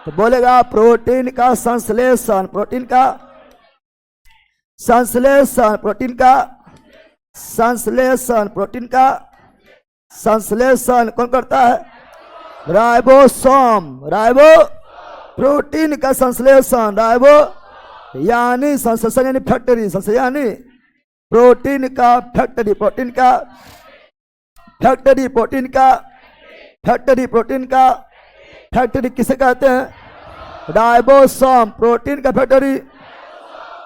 तो बोलेगा प्रोटीन का संश्लेषण, प्रोटीन का संश्लेषण, प्रोटीन का संश्लेषण, प्रोटीन का संश्लेषण कौन करता है? राइबोसोम, राइबो प्रोटीन का संश्लेषण, राइबो यानी संश्लेषण यानी फैक्ट्री, संश्लेषण यानी प्रोटीन का फैक्ट्री, प्रोटीन का फैक्ट्री, प्रोटीन का फैक्ट्री, प्रोटीन का फैक्ट्री किसे कहते हैं? राइबोसोम, प्रोटीन का फैक्ट्री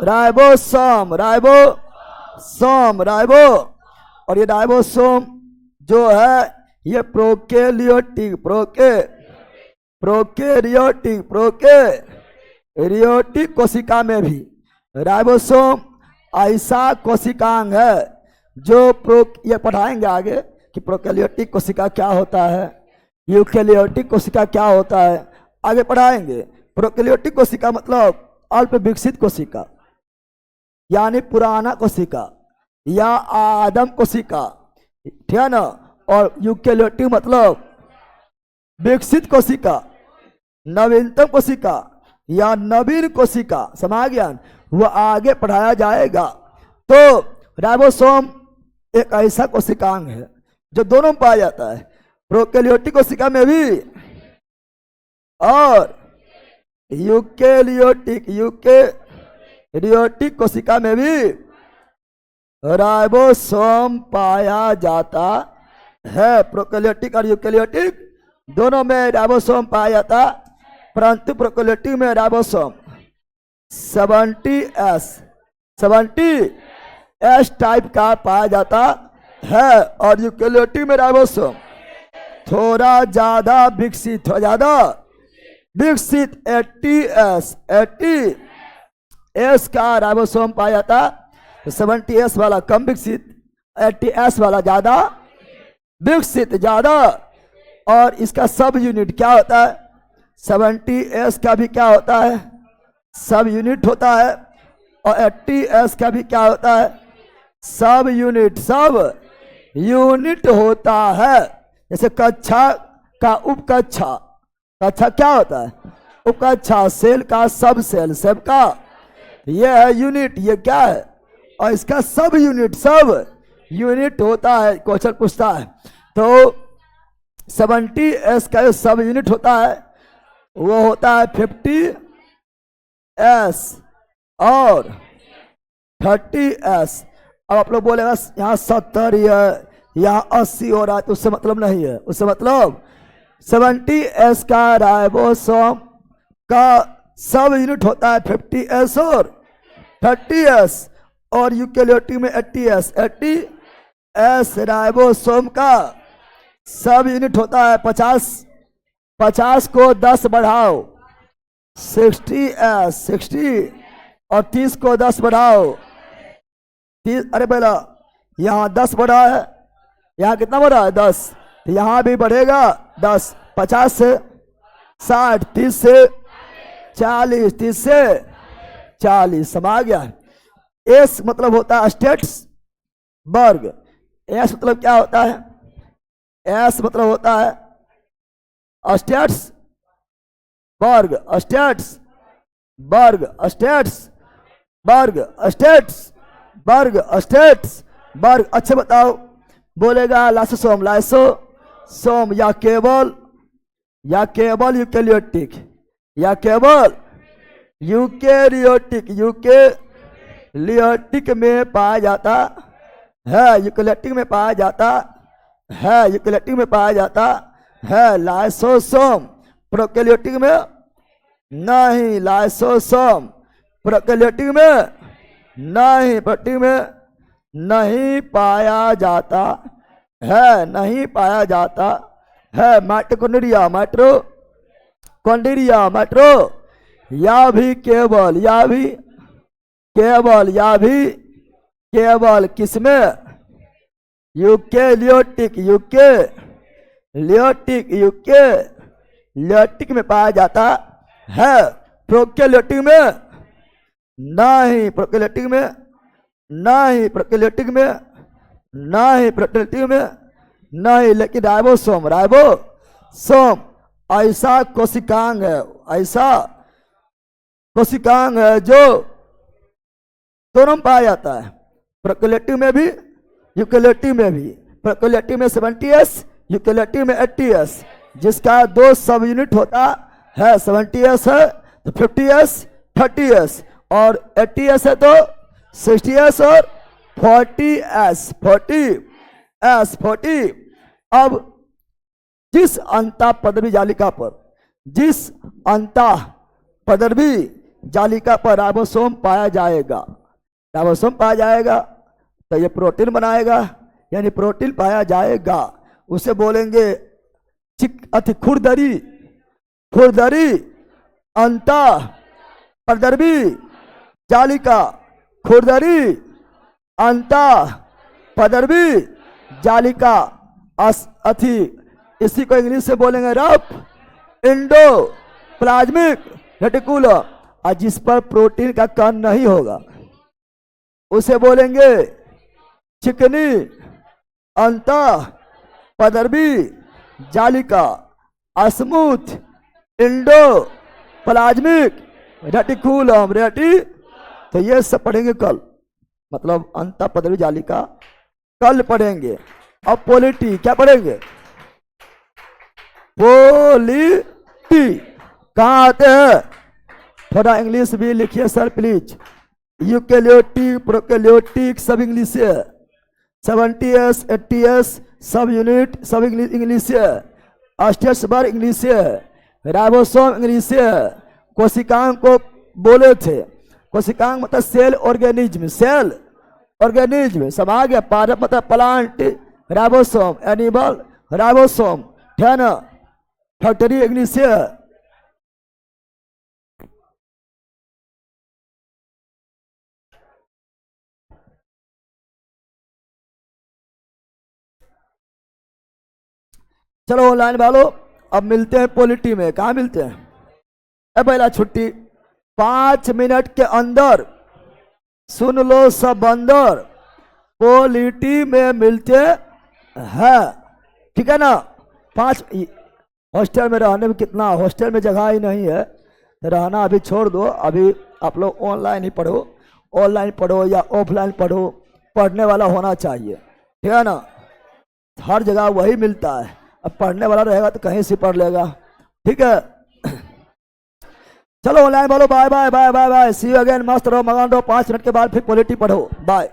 राइबोसोम, राइबोसोम, राइबो। और ये राइबोसोम जो है ये प्रोकैरियोटिक, प्रोकैरियोटिक कोशिका में भी राइबोसोम ऐसा कोशिकांग है जो ये पढ़ाएंगे आगे कि प्रोकैरियोटिक कोशिका क्या होता है, यूकैरियोटिक कोशिका क्या होता है, आगे पढ़ाएंगे। प्रोकैरियोटिक कोशिका मतलब अल्प विकसित कोशिका यानी पुराना कोशिका या आदम कोशिका, ठीक है ना। और यूकैरियोटिक मतलब विकसित कोशिका, नवीनतम कोशिका या नवीन कोशिका, समझ गया? वह आगे पढ़ाया जाएगा। तो राइबोसोम एक ऐसा कोशिकांग है जो दोनों में पाया जाता है, प्रोकैरियोटिक कोशिका में भी और यूकैरियोटिक कोशिका में भी राइबोसोम पाया जाता है। प्रोकैरियोटिक और यूकैरियोटिक दोनों में राइबोसोम पाया जाता, परंतु प्रोकैरियोटिक में राइबोसोम 70S टाइप का पाया जाता है और यूकैरियोटिक में राइबोसोम थोड़ा ज्यादा विकसित, 80S का राइबोसोम पाया जाता। 70S वाला कम विकसित, 80S वाला ज्यादा विकसित, ज्यादा। और इसका सब यूनिट क्या होता है? 70S का भी क्या होता है? सब यूनिट होता है। और 80S का भी क्या होता है? सब यूनिट होता है। जैसे कक्षा का उपकक्षा, कक्षा क्या होता है? उपकक्षा, सेल का सब सेल, सब का ये है यूनिट, ये क्या है? और इसका सब यूनिट होता है। क्वेश्चन पूछता है तो 70S का जो सब यूनिट होता है वो होता है 50S और 30S। अब आप लोग बोलेगा यहाँ 70 है, यहाँ 80 हो रहा है, तो उससे मतलब नहीं है। उससे मतलब 70S का राइबोसोम का सब यूनिट होता है 50S और 30S। और यूकैरियोटिक में 80S राइबोसोम का सब यूनिट होता है 50 को 10 बढ़ाओ 60S, 60 और 30 को 10 बढ़ाओ 30। अरे पहला यहाँ 10 बढ़ा है, यहाँ कितना बढ़ा है? 10। तो यहाँ भी बढ़ेगा 10। 50 से 60, 30 से 40, 30 से 40, समझ गया? एस मतलब होता है स्टेट्स वर्ग। एस मतलब क्या होता है? एस मतलब होता है स्टेट्स बर्ग स्टेट्स, बर्ग स्टेट्स, बर्ग स्टेट्स, बर्ग स्टेट्स, बर्ग। अच्छा बताओ, बोलेगा लाइसो सोम, लाइसो सोम, या केवल यूकेलियोटिक, या केवल यूकेरियोटिक, यूकेलियोटिक में पाया जाता है, यूकेलियोटिक में पाया जाता है, यूकेलियोटिक में पाया जाता है। लाइसोसोम प्रोकैरियोटिक में नहीं, लाइसोसोम प्रोकैरियोटिक में नहीं, प्रोकैरियोटिक में नहीं पाया जाता है, नहीं पाया जाता है। माइटोकॉन्ड्रिया, माइटोकॉन्ड्रिया, माइट्रो, या भी केवल, या भी केवल, या भी केवल किसमें, यूकेलियोटिक, यूकेलियोटिक, यूकेलियोटिक में पाया जाता है। प्रोकैरियोटिक में नहीं, प्रोकैरियोटिक में नहीं, प्रोकैरियोटिक में नहीं, प्रोकैरियोटिक में नहीं। लेकिन राइबोसोम, राइबोसोम ऐसा कोशिकांग है, ऐसा कोशिकांग है जो दोनों में पाया जाता है, प्रोकैरियोटिक में भी यूकेलियोटिक में भी। प्रोकैरियोटिक में 70s, यूकेलियोटिक में 80s, जिसका 2 सब यूनिट होता है। 70s है तो 50s, 30s, और 80s है तो 60s और 40s, 40 अब जिस अंता पदवी जालिका पर, जिस अंता पदवी जालिका पर राइबोसोम पाया जाएगा, राइबोसोम पाया जाएगा तो ये प्रोटीन बनाएगा, यानी प्रोटीन पाया जाएगा, उसे बोलेंगे खुरदरी, खुरदरी अंता पदवी जालिका, खुरदरी अंता पदवी जालिका अथी। इसी को इंग्लिश से बोलेंगे रफ इंडो प्लाज्मिक रेटिकुलम, और जिस पर प्रोटीन का कण नहीं होगा उसे बोलेंगे चिकनी अंता पदवी जालिका, स्मूथ इंडो प्लाज्मिक रेटिकुलम, तो ये सब पढ़ेंगे कल, मतलब अंता पदवी जालिका कल पढ़ेंगे। अब पोलिटी क्या पढ़ेंगे, पोलिटी कहाँ आते हैं, थोड़ा इंग्लिश भी लिखिए सर प्लीज। यूकेलियोटिक, प्रोकैरियोटिक सब इंग्लिश से, 70s, 80s सब यूनिट सब इंग्लिश से, स्टेट्स बार इंग्लिश से, राइबोसोम इंग्लिश से। कोशिकांग को बोले थे, कोशिकांग मतलब सेल ऑर्गेनिज्म, सेल ऑर्गेनिज्म सब आ गया। पादप मतलब प्लांट, राइबोसोम एनिमल, राइबोसोम है ना, फैक्ट्री इंग्लिश से। चलो ऑनलाइन वालों, अब मिलते हैं पॉलिटी में। कहाँ मिलते हैं, पहला छुट्टी 5 मिनट के अंदर सुन लो सब बंदर, पॉलिटी में मिलते हैं, ठीक है ना। 5 हॉस्टल में रहने में कितना, हॉस्टल में जगह ही नहीं है, रहना अभी छोड़ दो, अभी आप लोग ऑनलाइन ही पढ़ो, ऑनलाइन पढ़ो या ऑफलाइन पढ़ो, पढ़ने वाला होना चाहिए, ठीक है ना। हर जगह वही मिलता है, अब पढ़ने वाला रहेगा तो कहीं से पढ़ लेगा, ठीक है। चलो ऑनलाइन बोलो, bye bye bye bye bye, see you again, मस्त रहो, मगन रहो। 5 मिनट के बाद फिर पॉलिटी पढ़ो, बाय।